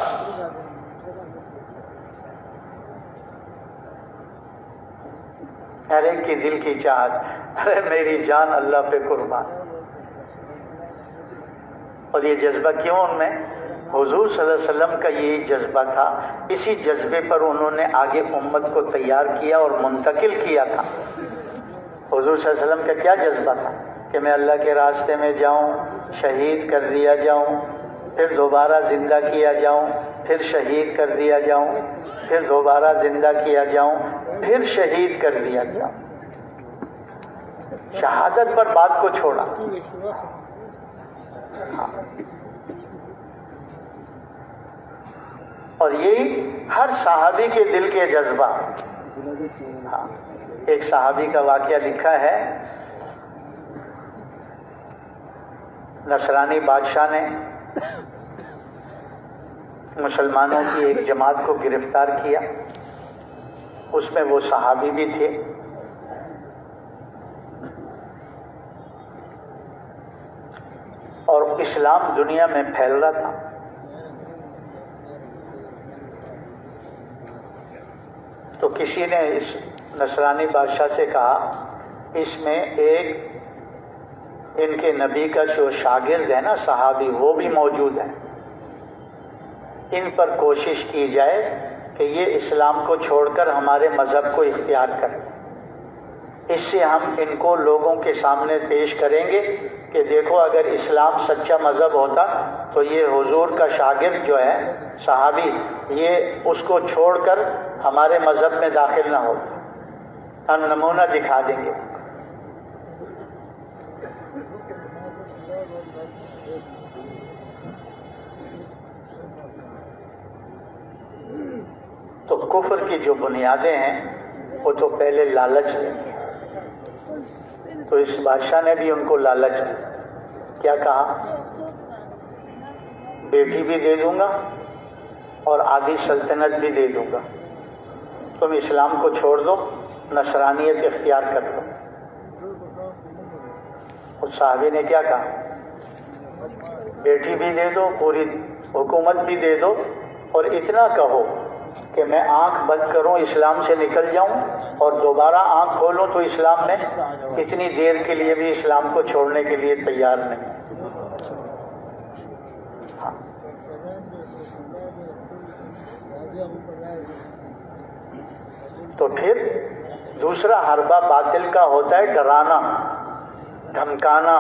ہر ایک کی دل کی چاہت، ارے میری جان اللہ پہ قربان. اور یہ جذبہ کیوں ان میں؟ حضور صلی اللہ علیہ وسلم کا یہ جذبہ تھا. اسی جذبے پر انہوں نے آگے امت کو تیار کیا اور منتقل کیا تھا. حضور صلی اللہ علیہ وسلم کا کیا جذبہ تھا کہ میں اللہ کے راستے میں جاؤں، شہید کر دیا جاؤں، پھر دوبارہ زندہ کیا جاؤں، پھر شہید کر دیا جاؤں، پھر دوبارہ زندہ کیا جاؤں، پھر شہید کر دیا جاؤں. شہادت پر بات کو چھوڑا. اور یہی ہر صحابی کے دل کے جذبہ. ایک صحابی کا واقعہ لکھا ہے، نصرانی بادشاہ نے مسلمانوں کی ایک جماعت کو گرفتار کیا، اس میں وہ صحابی بھی تھے. اور اسلام دنیا میں پھیل رہا تھا. تو کسی نے اس نصرانی بادشاہ سے کہا، اس میں ایک ان کے نبی کا جو شاگرد ہے نا صحابی، وہ بھی موجود ہے، ان پر کوشش کی جائے کہ یہ اسلام کو چھوڑ کر ہمارے مذہب کو اختیار کریں. اس سے ہم ان کو لوگوں کے سامنے پیش کریں گے کہ دیکھو اگر اسلام سچا مذہب ہوتا تو یہ حضور کا شاگرد جو ہے صحابی، یہ اس کو چھوڑ کر ہمارے مذہب میں داخل نہ ہوتا. ہم نمونہ دکھا دیں گے. تو کفر کی جو بنیادیں ہیں وہ تو پہلے لالچ ہے. تو اس بادشاہ نے بھی ان کو لالچ دی. کیا کہا؟ بیٹی بھی دے دوں گا اور آدھی سلطنت بھی دے دوں گا، تم اسلام کو چھوڑ دو، نصرانیت اختیار کر لو. اس صحابی نے کیا کہا؟ بیٹی بھی دے دو، پوری حکومت بھی دے دو، اور اتنا کہو کہ میں آنکھ بند کروں اسلام سے نکل جاؤں اور دوبارہ آنکھ کھولوں تو اسلام میں اتنی دیر کے لیے بھی اسلام کو چھوڑنے کے لیے تیار نہیں. تو پھر دوسرا حربہ باطل کا ہوتا ہے ڈرانا، دھمکانا.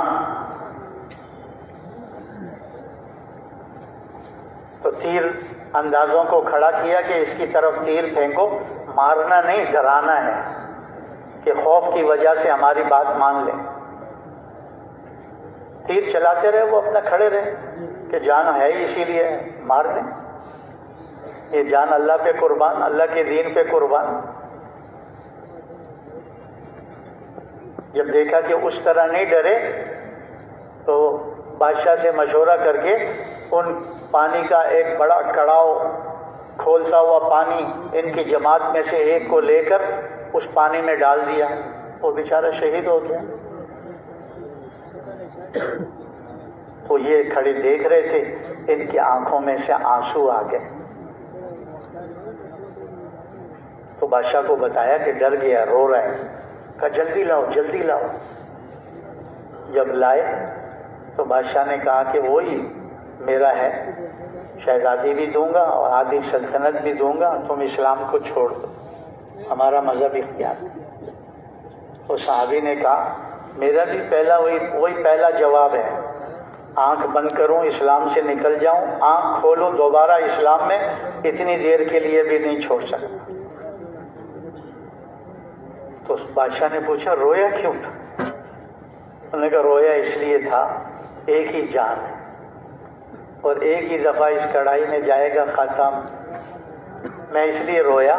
تو تیر اندازوں کو کھڑا کیا کہ اس کی طرف تیر پھینکو، مارنا نہیں ڈرانا ہے کہ خوف کی وجہ سے ہماری بات مان لیں. تیر چلاتے رہے، وہ اپنا کھڑے رہے کہ جان ہے ہی اسی لیے مار دیں. یہ جان اللہ پہ قربان، اللہ کے دین پہ قربان. جب دیکھا کہ اس طرح نہیں ڈرے تو بادشاہ سے مشورہ کر کے ان پانی کا ایک بڑا کڑاؤ، کھولتا ہوا پانی ان کی جماعت میں سے ایک کو لے کر اس پانی میں ڈال دیا. وہ بیچارہ شہید ہو گیا. تو یہ کھڑے دیکھ رہے تھے، ان کی آنکھوں میں سے آنسو آ گئے. تو بادشاہ کو بتایا کہ ڈر گیا، رو رہا ہے. کہا جلدی لاؤ جلدی لاؤ. جب لائے تو بادشاہ نے کہا کہ وہی میرا ہے، شہزادی بھی دوں گا اور آدھی سلطنت بھی دوں گا، تم اسلام کو چھوڑ دو، ہمارا مذہب اختیار. تو صحابی نے کہا میرا بھی پہلا وہی پہلا جواب ہے، آنکھ بند کروں اسلام سے نکل جاؤں، آنکھ کھولوں دوبارہ اسلام میں اتنی دیر کے لیے بھی نہیں چھوڑ سکتا. تو بادشاہ نے پوچھا رویا کیوں تھا؟ انہوں نے کہا رویا اس لیے تھا، ایک ہی جان ہے اور ایک ہی دفعہ اس کڑائی میں جائے گا ختم. میں اس لیے رویا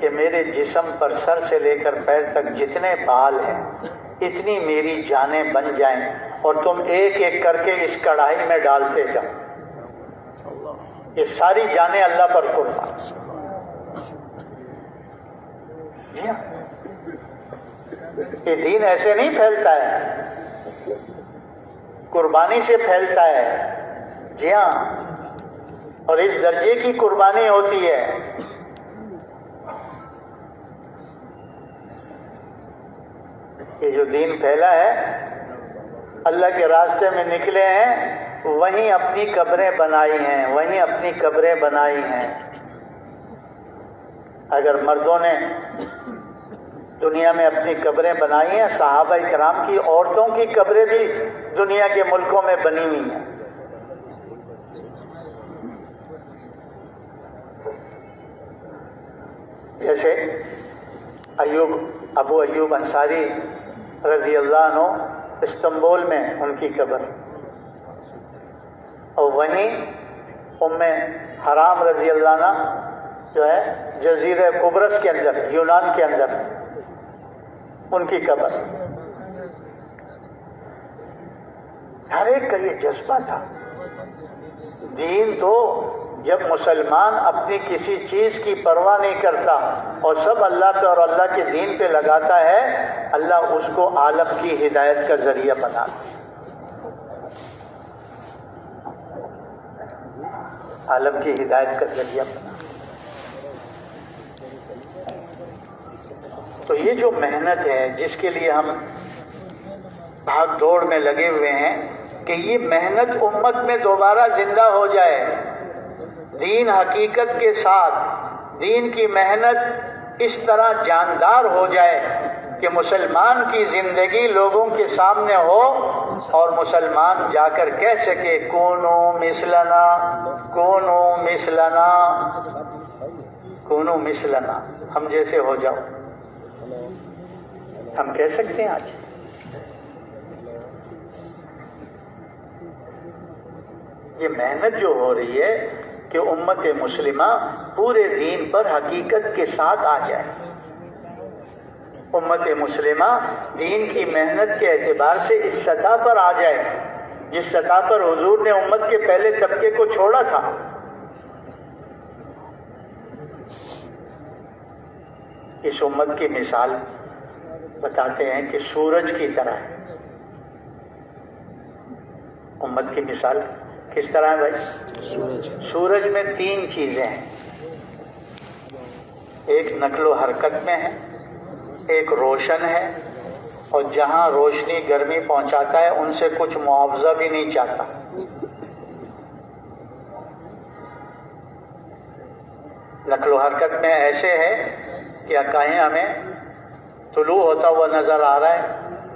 کہ میرے جسم پر سر سے لے کر پیر تک جتنے بال ہیں اتنی میری جانیں بن جائیں اور تم ایک ایک کر کے اس کڑائی میں ڈالتے جاؤ. یہ ساری جانیں اللہ پر قربان. جی ہاں، یہ دین ایسے نہیں پھیلتا ہے، قربانی سے پھیلتا ہے. جی ہاں، اور اس درجے کی قربانی ہوتی ہے. یہ جو دین پھیلا ہے، اللہ کے راستے میں نکلے ہیں، وہیں اپنی قبریں بنائی ہیں، وہیں اپنی قبریں بنائی ہیں۔ اگر مردوں نے دنیا میں اپنی قبریں بنائی ہیں، صحابہ کرام کی عورتوں کی قبریں بھی دنیا کے ملکوں میں بنی ہوئی ہیں۔ جیسے ابو ایوب انصاری رضی اللہ عنہ استنبول میں ان کی قبر، اور وہیں ام حرام رضی اللہ عنہ جو ہے جزیرہ قبرص کے اندر، یونان کے اندر، ان کی قبر۔ ہر ایک کا یہ جذبہ تھا۔ دین تو جب مسلمان اپنی کسی چیز کی پرواہ نہیں کرتا اور سب اللہ پہ اور اللہ کے دین پہ لگاتا ہے، اللہ اس کو عالم کی ہدایت کا ذریعہ بناتا ہے۔ عالم کی ہدایت کا ذریعہ بنا۔ تو یہ جو محنت ہے جس کے لیے ہم بھاگ دوڑ میں لگے ہوئے ہیں کہ یہ محنت امت میں دوبارہ زندہ ہو جائے، دین حقیقت کے ساتھ دین کی محنت اس طرح جاندار ہو جائے کہ مسلمان کی زندگی لوگوں کے سامنے ہو اور مسلمان جا کر کہہ سکے کونو مثلنا، کونو مثلنا، کونو مثلنا، ہم جیسے ہو جاؤ۔ ہم کہہ سکتے ہیں آج؟ یہ محنت جو ہو رہی ہے کہ امت مسلمہ پورے دین پر حقیقت کے ساتھ آ جائے، امت مسلمہ دین کی محنت کے اعتبار سے اس سطح پر آ جائے جس سطح پر حضور نے امت کے پہلے طبقے کو چھوڑا تھا۔ اس امت کی مثال بتاتے ہیں کہ سورج کی طرح ہے۔ امت کی مثال کس طرح ہے بھائی؟ سورج میں تین چیزیں ہیں، ایک نقل و حرکت میں ہے، ایک روشن ہے، اور جہاں روشنی گرمی پہنچاتا ہے ان سے کچھ معاوضہ بھی نہیں چاہتا۔ نقل و حرکت میں ایسے ہے کہ کہیں ہمیں طلوع ہوتا ہوا نظر آ رہا ہے،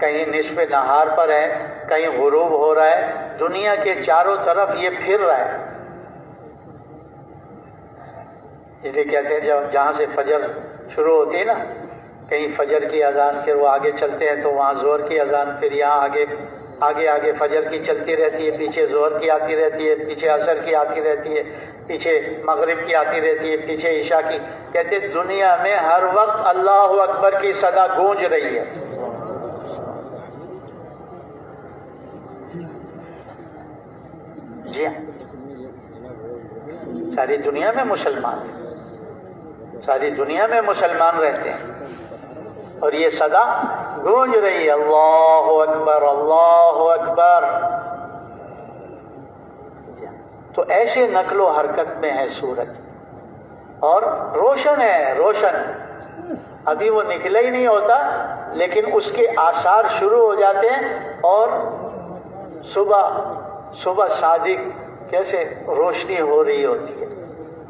کہیں نصف نہار پر ہے، کہیں غروب ہو رہا ہے، دنیا کے چاروں طرف یہ پھر رہا ہے۔ اس لیے کہتے ہیں جب جہاں سے فجر شروع ہوتی ہے نا، کہیں فجر کی اذان، پھر وہ آگے چلتے ہیں تو وہاں زہر کی اذان، پھر یہاں آگے فجر کی چلتی رہتی ہے، پیچھے زہر کی آتی رہتی ہے، پیچھے عصر کی آتی رہتی ہے، پیچھے مغرب کی آتی رہتی ہے، پیچھے عشاء کی۔ کہتے دنیا میں ہر وقت اللہ اکبر کی صدا گونج رہی ہے۔ جی ہاں، ساری دنیا میں مسلمان ہیں، ساری دنیا میں مسلمان رہتے ہیں، اور یہ صدا گونج رہی ہے، اللہ اکبر، اللہ اکبر۔ تو ایسے نقل و حرکت میں ہے سورج، اور روشن ہے، روشن ابھی وہ نکلا ہی نہیں ہوتا لیکن اس کے آثار شروع ہو جاتے ہیں، اور صبح صادق کیسے روشنی ہو رہی ہوتی ہے،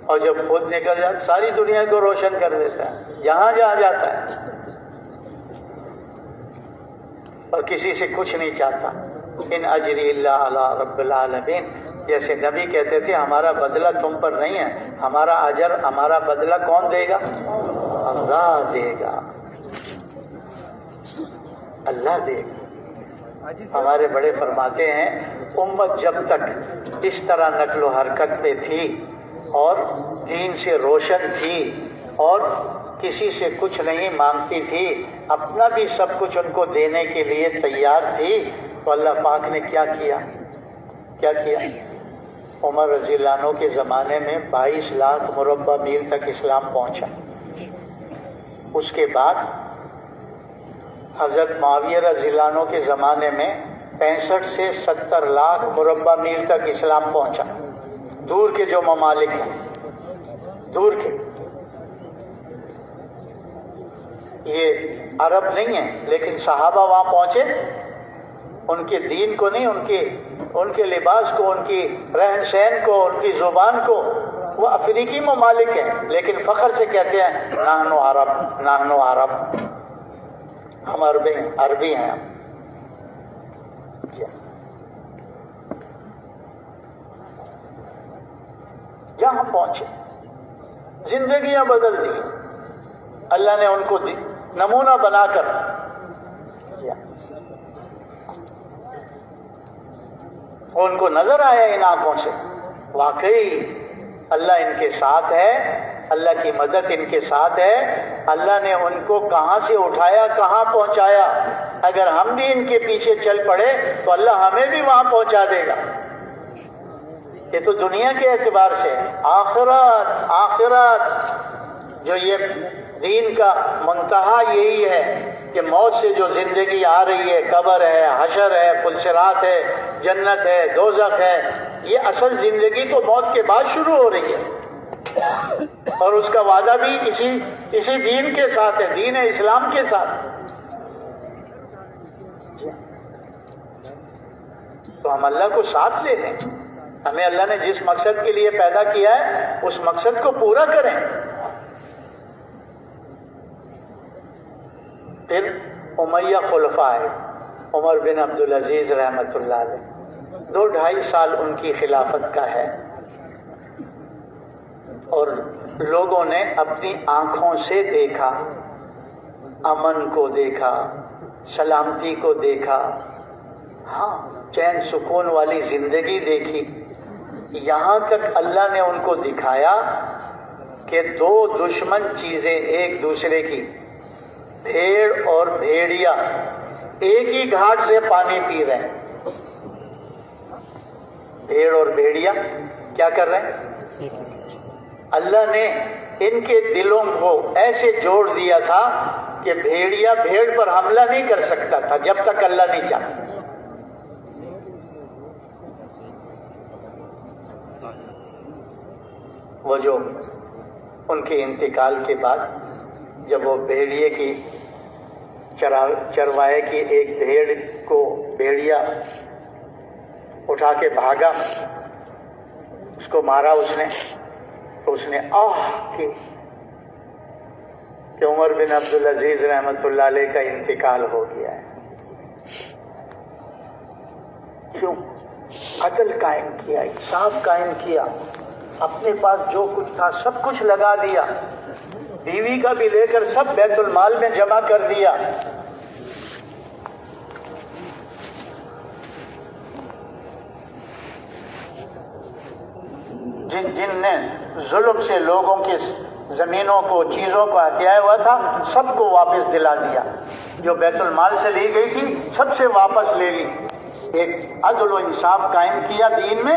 اور جب خود نکل جاتا ساری دنیا کو روشن کر دیتا ہے جہاں جاتا ہے، اور کسی سے کچھ نہیں چاہتا۔ ان اجری الا علی رب العالمین، جیسے نبی کہتے تھے ہمارا بدلہ تم پر نہیں ہے، ہمارا اجر، ہمارا بدلہ کون دے گا؟ اللہ دے گا، اللہ دے گا۔ ہمارے بڑے فرماتے ہیں امت جب تک اس طرح نقل و حرکت میں تھی اور دین سے روشن تھی اور کسی سے کچھ نہیں مانگتی تھی، اپنا بھی سب کچھ ان کو دینے کے لیے تیار تھی، تو اللہ پاک نے کیا کیا؟ عمر رضی اللہ عنہ کے زمانے میں 22 لاکھ مربع میل تک اسلام پہنچا۔ اس کے بعد حضرت معاویہ رضی اللہ عنہ کے زمانے میں 65 سے 70 لاکھ مربع میل تک اسلام پہنچا، دور کے جو ممالک ہیں، دور کے۔ یہ عرب نہیں ہیں، لیکن صحابہ وہاں پہنچے، ان کے دین کو نہیں، ان کے لباس کو، ان کی رہن سہن کو، ان کی زبان کو، وہ افریقی ممالک ہیں لیکن فخر سے کہتے ہیں نحنو عرب، نحنو عرب، ہم عربی ہیں ہم۔ یہاں پہنچے، زندگیاں بدل دی، اللہ نے ان کو نمونہ بنا کر ان کو نظر آیا ان آنکھوں سے واقعی اللہ ان کے ساتھ ہے، اللہ کی مدد ان کے ساتھ ہے، اللہ نے ان کو کہاں سے اٹھایا کہاں پہنچایا، اگر ہم بھی ان کے پیچھے چل پڑے تو اللہ ہمیں بھی وہاں پہنچا دے گا۔ یہ تو دنیا کے اعتبار سے، آخرت جو یہ دین کا منتہا یہی ہے کہ موت سے جو زندگی آ رہی ہے، قبر ہے، حشر ہے، پلصراط ہے، جنت ہے، دوزخ ہے، یہ اصل زندگی تو موت کے بعد شروع ہو رہی ہے، اور اس کا وعدہ بھی اسی دین کے ساتھ ہے، دین اسلام کے ساتھ۔ تو ہم اللہ کو ساتھ لے لیں، ہمیں اللہ نے جس مقصد کے لیے پیدا کیا ہے اس مقصد کو پورا کریں۔ پھر امیہ خلفاء آئے، عمر بن عبدالعزیز رحمۃ اللہ علیہ، 2-2.5 سال ان کی خلافت کا ہے، اور لوگوں نے اپنی آنکھوں سے دیکھا، امن کو دیکھا، سلامتی کو دیکھا، ہاں چین سکون والی زندگی دیکھی، یہاں تک اللہ نے ان کو دکھایا کہ 2 دشمن چیزیں ایک دوسرے کی، بھیڑ اور بھیڑیا، ایک ہی گھاٹ سے پانی پی رہے ہیں۔ بھیڑ اور بھیڑیا کیا کر رہے ہیں؟ اللہ نے ان کے دلوں کو ایسے جوڑ دیا تھا کہ بھیڑیا بھیڑ پر حملہ نہیں کر سکتا تھا جب تک اللہ نہیں چاہتا۔ وہ جو ان کے انتقال کے بعد جب وہ بھیڑیے کی چروائے کی ایک بھیڑ کو بھیڑیا اٹھا کے بھاگا، اس کو مارا اس نے، تو اس نے آہ کی کہ عمر بن عبدالعزیز رحمۃ اللہ علیہ کا انتقال ہو گیا ہے۔ کیوں؟ عدل قائم کیا، انصاف قائم کیا، اپنے پاس جو کچھ تھا سب کچھ لگا دیا، بیوی کا بھی لے کر سب بیت المال میں جمع کر دیا۔ جن نے ظلم سے لوگوں کی زمینوں کو، چیزوں کو ہتھیایا ہوا تھا، سب کو واپس دلا دیا، جو بیت المال سے لی گئی تھی سب سے واپس لے لی۔ ایک عدل و انصاف قائم کیا دین میں،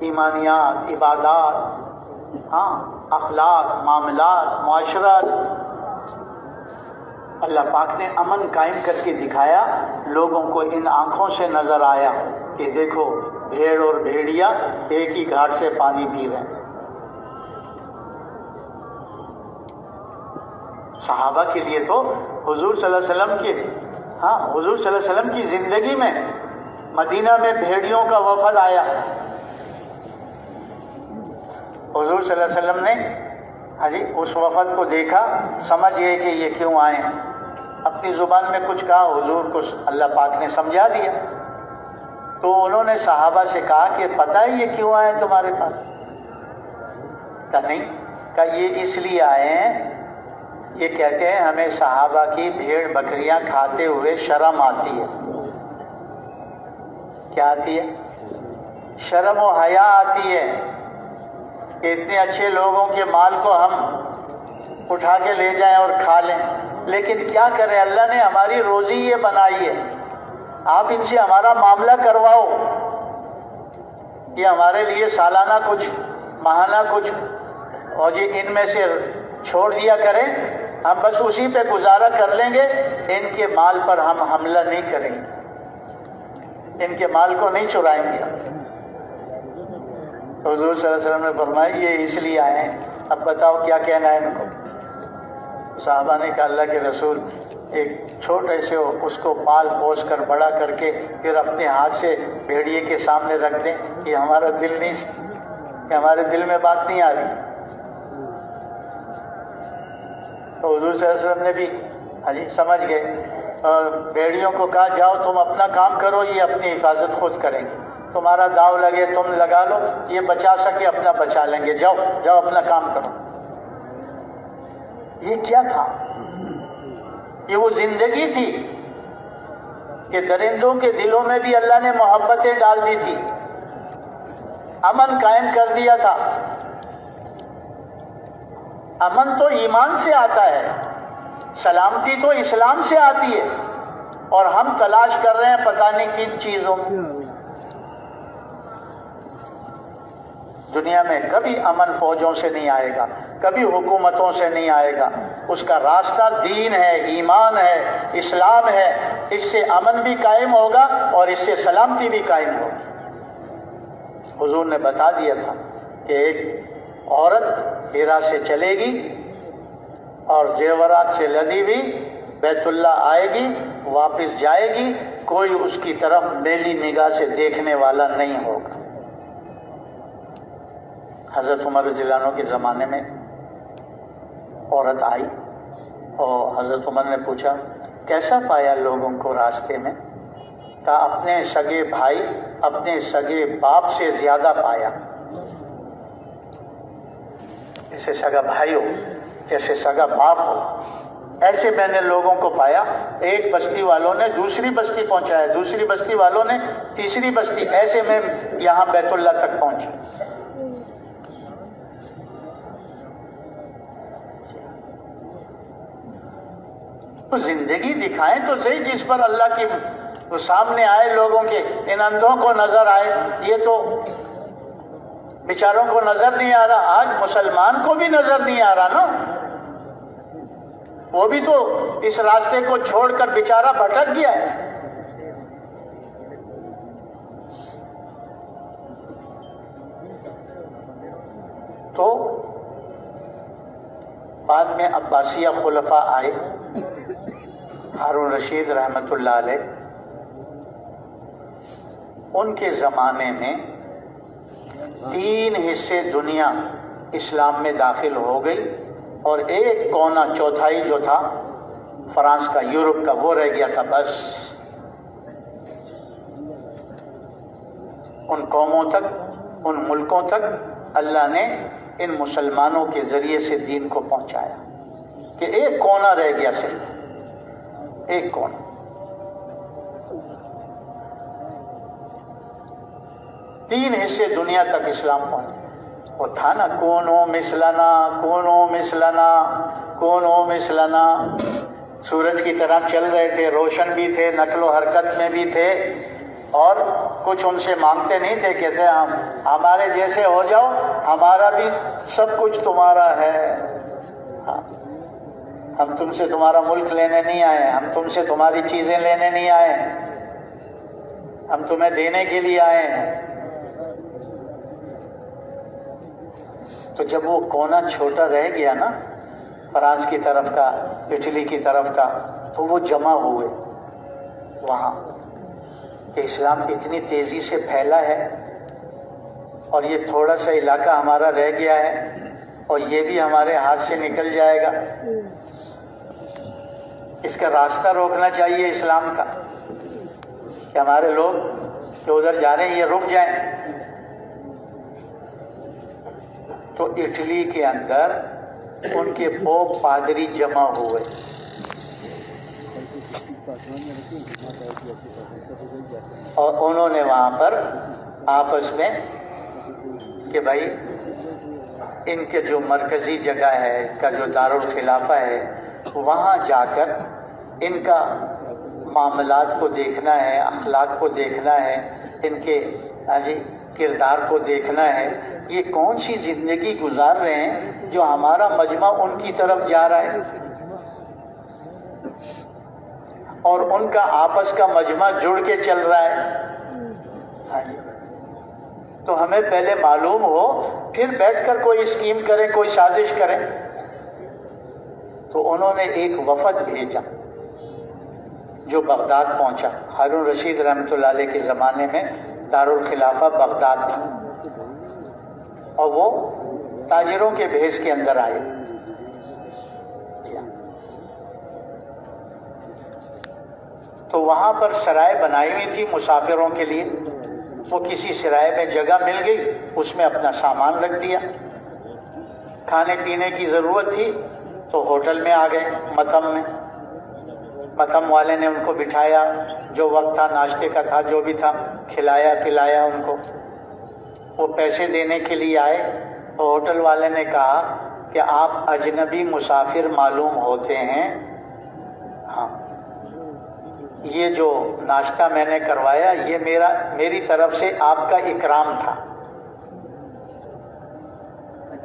ایمانیات، عبادات، اخلاق، معاملات، معاشرت، اللہ پاک نے امن قائم کر کے دکھایا، لوگوں کو ان آنکھوں سے نظر آیا کہ دیکھو بھیڑ اور بھیڑیا ایک ہی گھاٹ سے پانی پی رہے ہیں۔ صحابہ کے لیے تو حضور صلی اللہ علیہ وسلم کی حضور صلی اللہ علیہ وسلم کی زندگی میں مدینہ میں بھیڑیوں کا وفد آیا، حضور صلی اللہ علیہ وسلم نے اس وفد کو دیکھا، سمجھ گئے کہ یہ کیوں آئے ہیں، اپنی زبان میں کچھ کہا، حضور کو اللہ پاک نے سمجھا دیا، تو انہوں نے صحابہ سے کہا کہ پتہ ہے یہ کیوں آئے تمہارے پاس؟ کہا نہیں، کہا یہ اس لیے آئے ہیں، یہ کہتے ہیں ہمیں صحابہ کی بھیڑ بکریاں کھاتے ہوئے شرم آتی ہے۔ کیا آتی ہے؟ شرم و حیا آتی ہے کہ اتنے اچھے لوگوں کے مال کو ہم اٹھا کے لے جائیں اور کھا لیں، لیکن کیا کریں، اللہ نے ہماری روزی یہ بنائی ہے، آپ ان سے ہمارا معاملہ کرواؤ، یہ ہمارے لیے سالانہ کچھ، ماہانہ کچھ، اور یہ ان میں سے چھوڑ دیا کریں، ہم بس اسی پہ گزارا کر لیں گے، ان کے مال پر ہم حملہ نہیں کریں گے، ان کے مال کو نہیں چرائیں گے۔ حضور صلی اللہ علیہ وسلم نے فرمایا یہ اس لیے آئے ہیں، اب بتاؤ کیا کہنا ہے ان کو؟ صحابہ نے کہا اللہ کے رسول ایک چھوٹے سے اس کو پال پوس کر بڑا کر کے پھر اپنے ہاتھ سے بھیڑیے کے سامنے رکھ دیں، یہ ہمارا دل نہیں، کہ ہمارے دل میں بات نہیں آ رہی۔ تو حضور صلی اللہ علیہ وسلم نے بھی سمجھ گئے، اور بھیڑیوں کو کہا جاؤ تم اپنا کام کرو، یہ اپنی حفاظت خود کریں گے، تمہارا داؤ لگے تم لگا لو، یہ بچا سکے اپنا بچا لیں گے، جاؤ جاؤ اپنا کام کرو۔ یہ کیا تھا؟ یہ وہ زندگی تھی کہ درندوں کے دلوں میں بھی اللہ نے محبتیں ڈال دی تھی، امن قائم کر دیا تھا۔ امن تو ایمان سے آتا ہے، سلامتی تو اسلام سے آتی ہے، اور ہم تلاش کر رہے ہیں پتہ نہیں کن چیزوں میں۔ دنیا میں کبھی امن فوجوں سے نہیں آئے گا، کبھی حکومتوں سے نہیں آئے گا، اس کا راستہ دین ہے، ایمان ہے، اسلام ہے، اس سے امن بھی قائم ہوگا اور اس سے سلامتی بھی قائم ہوگی۔ حضور نے بتا دیا تھا کہ ایک عورت ہیرا سے چلے گی اور زیورات سے لدی ہوئی بیت اللہ آئے گی، واپس جائے گی، کوئی اس کی طرف میلی نگاہ سے دیکھنے والا نہیں ہوگا۔ حضرت عمر رضی اللہ عنہ کے زمانے میں عورت آئی اور حضرت عمر نے پوچھا کیسا پایا لوگوں کو راستے میں؟ کہا اپنے سگے بھائی، اپنے سگے باپ سے زیادہ پایا۔ جیسے سگا بھائی ہو، جیسے سگا باپ ہو، ایسے میں نے لوگوں کو پایا۔ ایک بستی والوں نے دوسری بستی پہنچایا، دوسری بستی والوں نے تیسری بستی، ایسے میں یہاں بیت اللہ تک پہنچی۔ تو زندگی دکھائیں تو صحیح جس پر اللہ کی وہ سامنے آئے، لوگوں کے، ان اندھوں کو نظر آئے۔ یہ تو بیچاروں کو نظر نہیں آ رہا، آج مسلمان کو بھی نظر نہیں آ رہا نا، وہ بھی تو اس راستے کو چھوڑ کر بیچارہ بھٹک گیا ہے۔ تو بعد میں عباسیہ خلفاء آئے، ہارون رشید رحمت اللہ علیہ، ان کے زمانے میں 3 حصے دنیا اسلام میں داخل ہو گئی اور ایک کونا چوتھائی جو تھا فرانس کا، یورپ کا، وہ رہ گیا تھا۔ بس ان قوموں تک، ان ملکوں تک اللہ نے ان مسلمانوں کے ذریعے سے دین کو پہنچایا کہ ایک کونا رہ گیا، صرف ایک کونا۔ تین حصے دنیا تک اسلام پہنچا۔ وہ تھا نا کونو مثلنا، کونو مثلنا، کونو مثلنا، سورج کی طرح چل رہے تھے، روشن بھی تھے، نقل و حرکت میں بھی تھے، اور کچھ ان سے مانگتے نہیں تھے، کہتے ہمارے جیسے ہو جاؤ، ہمارا بھی سب کچھ تمہارا ہے، ہم تم سے تمہارا ملک لینے نہیں آئے، ہم تم سے تمہاری چیزیں لینے نہیں آئے، ہم تمہیں دینے کے لیے آئے ہیں۔ تو جب وہ کونا چھوٹا رہ گیا نا، فرانس کی طرف کا، اٹلی کی طرف کا، تو وہ جمع ہوئے وہاں کہ اسلام اتنی تیزی سے پھیلا ہے اور یہ تھوڑا سا علاقہ ہمارا رہ گیا ہے اور یہ بھی ہمارے ہاتھ سے نکل جائے گا، اس کا راستہ روکنا چاہیے اسلام کا، کہ ہمارے لوگ جو ادھر جا رہے ہیں یہ رک جائیں۔ تو اٹلی کے اندر ان کے پوپ پادری جمع ہوئے، اور انہوں نے وہاں پر آپس میں کہ بھائی ان کے جو مرکزی جگہ ہے، ان کا جو دارالخلافہ ہے، وہاں جا کر ان کا معاملات کو دیکھنا ہے، اخلاق کو دیکھنا ہے، ان کے کردار کو دیکھنا ہے، یہ کون سی زندگی گزار رہے ہیں جو ہمارا مجمع ان کی طرف جا رہا ہے، اور ان کا آپس کا مجمع جڑ کے چل رہا ہے۔ تو ہمیں پہلے معلوم ہو، پھر بیٹھ کر کوئی اسکیم کریں، کوئی سازش کریں۔ تو انہوں نے ایک وفد بھیجا جو بغداد پہنچا. ہارون رشید رحمۃ اللہ علیہ کے زمانے میں دارالخلافہ بغداد تھا اور وہ تاجروں کے بھیس کے اندر آئے. تو وہاں پر سرائے بنائی ہوئی تھی مسافروں کے لیے. وہ کسی سرائے میں جگہ مل گئی, اس میں اپنا سامان رکھ دیا. کھانے پینے کی ضرورت تھی تو ہوٹل میں آ گئے, متم میں. متم والے نے ان کو بٹھایا, جو وقت تھا ناشتے کا تھا, جو بھی تھا کھلایا پلایا ان کو. وہ پیسے دینے کے لیے آئے تو ہوٹل والے نے کہا کہ آپ اجنبی مسافر معلوم ہوتے ہیں, ہاں یہ جو ناشتہ میں نے کروایا یہ میری طرف سے آپ کا اکرام تھا,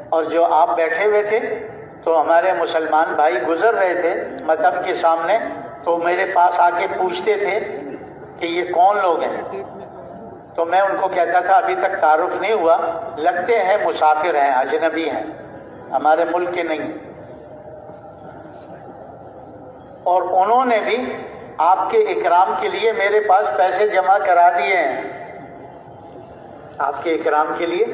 اور جو آپ بیٹھے ہوئے تھے تو ہمارے مسلمان بھائی گزر رہے تھے متم کے سامنے, تو میرے پاس آ کے پوچھتے تھے کہ یہ کون لوگ ہیں. تو میں ان کو کہتا تھا ابھی تک تعارف نہیں ہوا, لگتے ہیں مسافر ہیں, اجنبی ہیں, ہمارے ملک کے نہیں. اور انہوں نے بھی آپ کے اکرام کے لیے میرے پاس پیسے جمع کرا دیے ہیں, آپ کے اکرام کے لیے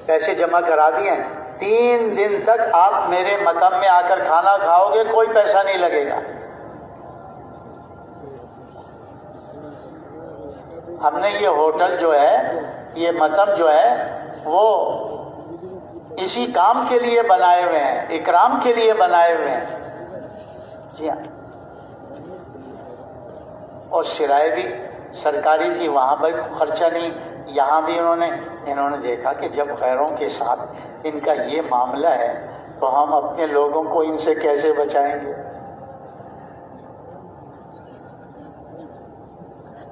پیسے جمع کرا دیے ہیں. 3 دن تک آپ میرے متم میں آ کر کھانا کھاؤ گے, کوئی پیسہ نہیں لگے گا. ہم نے یہ ہوٹل جو ہے, یہ متم جو ہے, وہ اسی کام کے لیے بنائے ہوئے ہیں, اکرام کے لیے بنائے ہوئے ہیں. جی ہاں. اور سرائے بھی سرکاری تھی, وہاں بھی خرچہ نہیں. یہاں بھی انہوں نے دیکھا کہ جب غیروں کے ساتھ ان کا یہ معاملہ ہے تو ہم اپنے لوگوں کو ان سے کیسے بچائیں گے.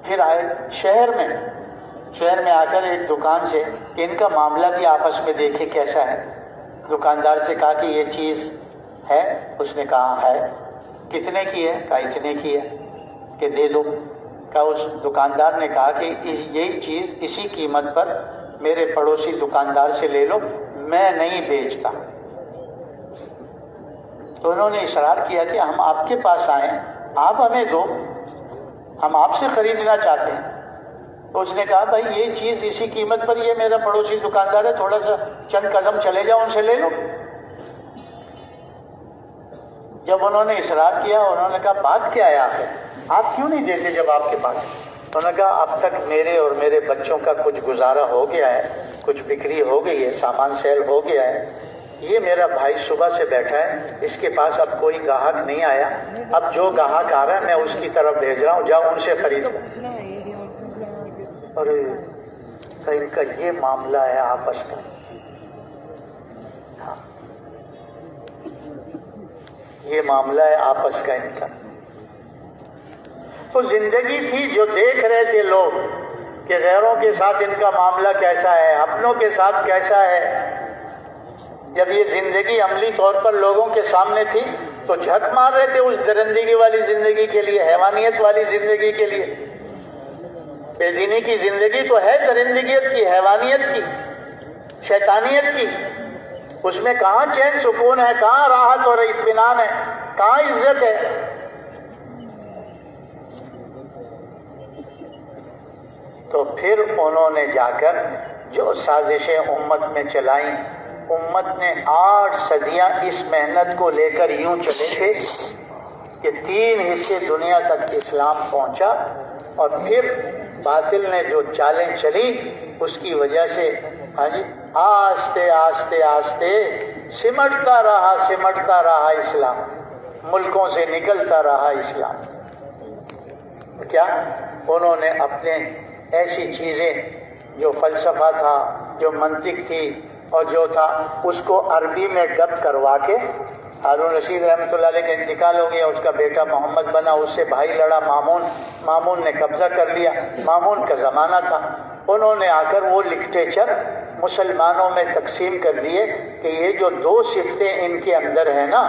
پھر آئے شہر میں آ کر ایک دکان سے کہ ان کا معاملہ بھی آپس میں دیکھے کیسا ہے. دکاندار سے کہا کہ یہ چیز ہے, اس نے کہا ہے. کتنے کی ہے؟ کہا اتنے کی ہے. کہ دے دو. کہا اس دکاندار نے کہا کہ یہی چیز اسی قیمت پر میرے پڑوسی دکاندار سے لے لو, میں نہیں بیچتا. تو انہوں نے اصرار کیا کہ ہم آپ کے پاس آئیں, آپ ہمیں دو, ہم آپ سے خریدنا چاہتے ہیں. تو اس نے کہا بھائی یہ چیز اسی قیمت پر, یہ میرا پڑوسی دکاندار ہے, تھوڑا سا چند قدم چلے جاؤ, ان سے لے لو. جب انہوں نے اصرار کیا, انہوں نے کہا بات کیا ہے آپ کیوں نہیں دیتے جب آپ کے پاس؟ انہوں نے کہا اب تک میرے اور میرے بچوں کا کچھ گزارا ہو گیا ہے, کچھ بکری ہو گئی ہے, سامان سیل ہو گیا ہے. یہ میرا بھائی صبح سے بیٹھا ہے, اس کے پاس اب کوئی گاہک نہیں آیا. اب جو گاہک آ رہا ہے میں اس کی طرف بھیج رہا ہوں, جاؤ ان سے خرید لو. اور ان کا یہ معاملہ ہے آپس کا. یہ معاملہ ہے آپس کا ان کا. تو زندگی تھی جو دیکھ رہے تھے لوگ کہ غیروں کے ساتھ ان کا معاملہ کیسا ہے, اپنوں کے ساتھ کیسا ہے. جب یہ زندگی عملی طور پر لوگوں کے سامنے تھی تو جھک مار رہے تھے اس درندگی والی زندگی کے لیے, حیوانیت والی زندگی کے لیے. بے دینی کی زندگی تو ہے درندگیت کی, حیوانیت کی, شیطانیت کی. اس میں کہاں چین سکون ہے, کہاں راحت اور اطمینان ہے, کہاں عزت ہے. تو پھر انہوں نے جا کر جو سازشیں امت میں چلائیں, امت نے 8 صدیاں اس محنت کو لے کر یوں چلے تھے کہ 3 حصے دنیا تک اسلام پہنچا. اور پھر باطل نے جو چالیں چلی اس کی وجہ سے آہستہ آہستہ آہستہ سمٹتا رہا اسلام, ملکوں سے نکلتا رہا اسلام. کیا انہوں نے اپنے ایسی چیزیں جو فلسفہ تھا, جو منطق تھی اور جو تھا, اس کو عربی میں ڈب کروا کے, ہارون رشید رحمۃ اللہ علیہ کا انتقال ہو گیا, اس کا بیٹا محمد بنا, اس سے بھائی لڑا مامون نے قبضہ کر لیا. مامون کا زمانہ تھا. انہوں نے آ کر وہ لٹریچر مسلمانوں میں تقسیم کر دیے کہ یہ جو 2 صفتیں ان کے اندر ہیں نا,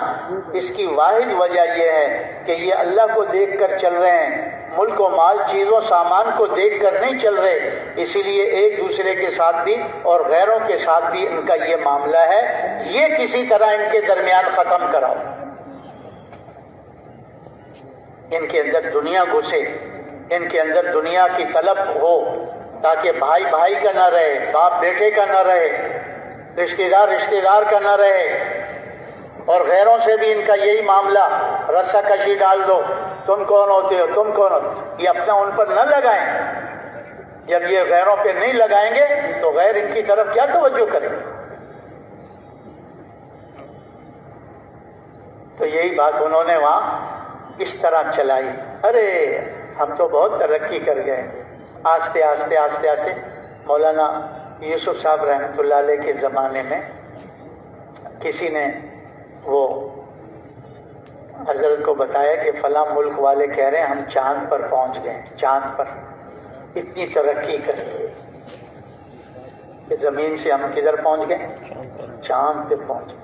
اس کی واحد وجہ یہ ہے کہ یہ اللہ کو دیکھ کر چل رہے ہیں, ملک و مال چیزوں سامان کو دیکھ کر نہیں چل رہے. اسی لیے ایک دوسرے کے ساتھ بھی اور غیروں کے ساتھ بھی ان کا یہ معاملہ ہے, یہ کسی طرح ان کے درمیان ختم کراؤ. ان کے اندر دنیا گھسے، ان کے اندر دنیا کی طلب ہو، تاکہ بھائی بھائی کا نہ رہے، باپ بیٹے کا نہ رہے، رشتہ دار کا نہ رہے، اور غیروں سے بھی ان کا یہی معاملہ، رسہ کشی ڈال دو، تم کون ہوتے ہو، تم کون ہوتے، یہ اپنا ان پر نہ لگائیں۔ جب یہ غیروں پہ نہیں لگائیں گے تو غیر ان کی طرف کیا توجہ کریں؟ تو یہی بات انہوں نے وہاں اس طرح چلائی، ارے ہم تو بہت ترقی کر گئے۔ آہستہ آہستہ آہستہ آہستہ مولانا یوسف صاحب رحمۃ اللہ علیہ کے زمانے میں کسی نے وہ حضرت کو بتایا کہ فلاں ملک والے کہہ رہے ہیں ہم چاند پر پہنچ گئے، چاند پر اتنی ترقی کر کہ زمین سے ہم کدھر پہنچ گئے؟ چاند پہ پہنچ گئے۔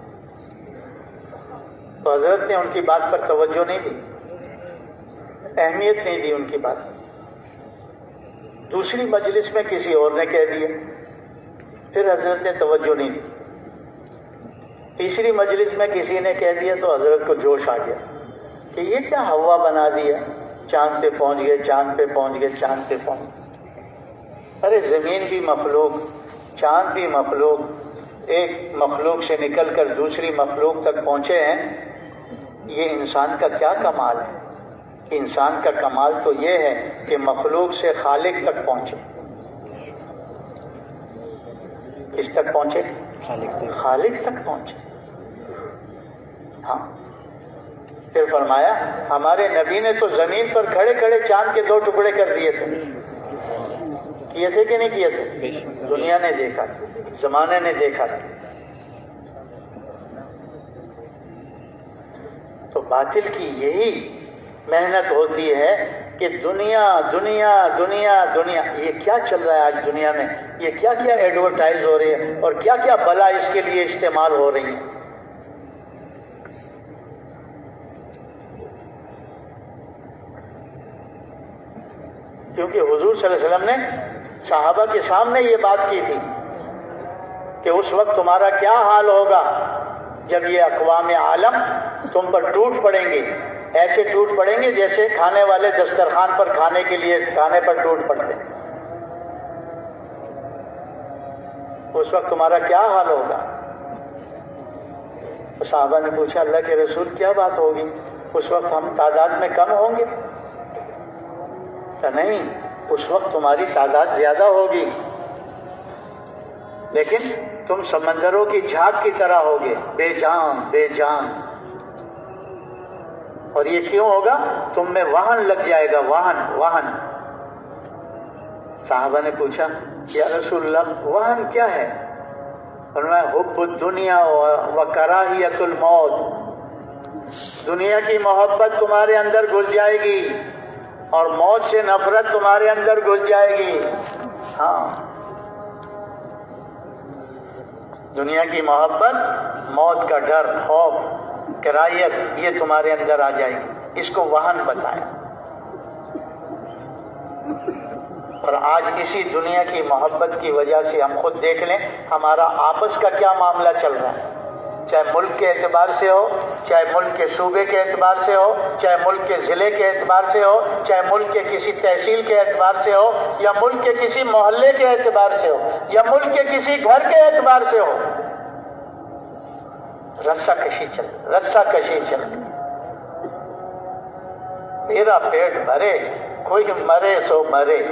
تو حضرت نے ان کی بات پر توجہ نہیں دی، اہمیت نہیں دی ان کی بات۔ دوسری مجلس میں کسی اور نے کہہ دیا، پھر حضرت نے توجہ نہیں دی۔ تیسری مجلس میں کسی نے کہہ دیا تو حضرت کو جوش آ گیا کہ یہ کیا ہوا بنا دیا، چاند پہ پہنچ گئے، چاند پہ پہنچ گئے، چاند پہ پہنچ گئے۔ ارے زمین بھی مخلوق، چاند بھی مخلوق، ایک مخلوق سے نکل کر دوسری مخلوق تک پہنچے ہیں، یہ انسان کا کیا کمال ہے؟ انسان کا کمال تو یہ ہے کہ مخلوق سے خالق تک پہنچے۔ کس تک پہنچے؟ خالق تک پہنچے۔ ہاں، پھر فرمایا ہمارے نبی نے تو زمین پر کھڑے کھڑے چاند کے 2 ٹکڑے کر دیے تھے، کیے تھے کہ نہیں کیے تھے؟ دنیا نے دیکھا، زمانے نے دیکھا۔ تو باطل کی یہی محنت ہوتی ہے کہ دنیا دنیا دنیا دنیا، یہ کیا چل رہا ہے آج دنیا میں، یہ کیا کیا ایڈورٹائز ہو رہی ہے اور کیا کیا بلا اس کے لیے استعمال ہو رہی ہے۔ کیونکہ حضور صلی اللہ علیہ وسلم نے صحابہ کے سامنے یہ بات کی تھی کہ اس وقت تمہارا کیا حال ہوگا جب یہ اقوام عالم تم پر ٹوٹ پڑیں گے، ایسے ٹوٹ پڑیں گے جیسے کھانے والے دسترخوان پر کھانے کے لیے کھانے پر ٹوٹ پڑتے ہیں۔ اس وقت تمہارا کیا حال ہوگا؟ تو صحابہ نے پوچھا اللہ کے رسول کیا بات ہوگی؟ اس وقت ہم تعداد میں کم ہوں گے؟ کہ نہیں، اس وقت تمہاری تعداد زیادہ ہوگی، لیکن تم سمندروں کی جھاگ کی طرح ہوگے، بے جان بے جان۔ اور یہ کیوں ہوگا؟ تم میں وہن لگ جائے گا، وہن۔ صحابہ نے پوچھا یا رسول اللہ وہن کیا ہے؟ فرمایا حب الدنیا و کراہیت الموت، دنیا کی محبت تمہارے اندر گھس جائے گی اور موت سے نفرت تمہارے اندر گھس جائے گی۔ ہاں، دنیا کی محبت، موت کا ڈر، خوف، کراہیت، یہ تمہارے اندر آ جائے گی، اس کو وہن بتائیں۔ اور آج اسی دنیا کی محبت کی وجہ سے ہم خود دیکھ لیں ہمارا آپس کا کیا معاملہ چل رہا ہے، چاہے ملک کے اعتبار سے ہو، چاہے ملک کے صوبے کے اعتبار سے ہو، چاہے ملک کے ضلع کے اعتبار سے ہو، چاہے ملک کے کسی تحصیل کے اعتبار سے ہو، یا ملک کے کسی محلے کے اعتبار سے ہو، یا ملک کے کسی گھر کے اعتبار سے ہو، رسہ کشی چل رہی۔ میرا پیٹ بھرے، کوئی مرے سو مرے،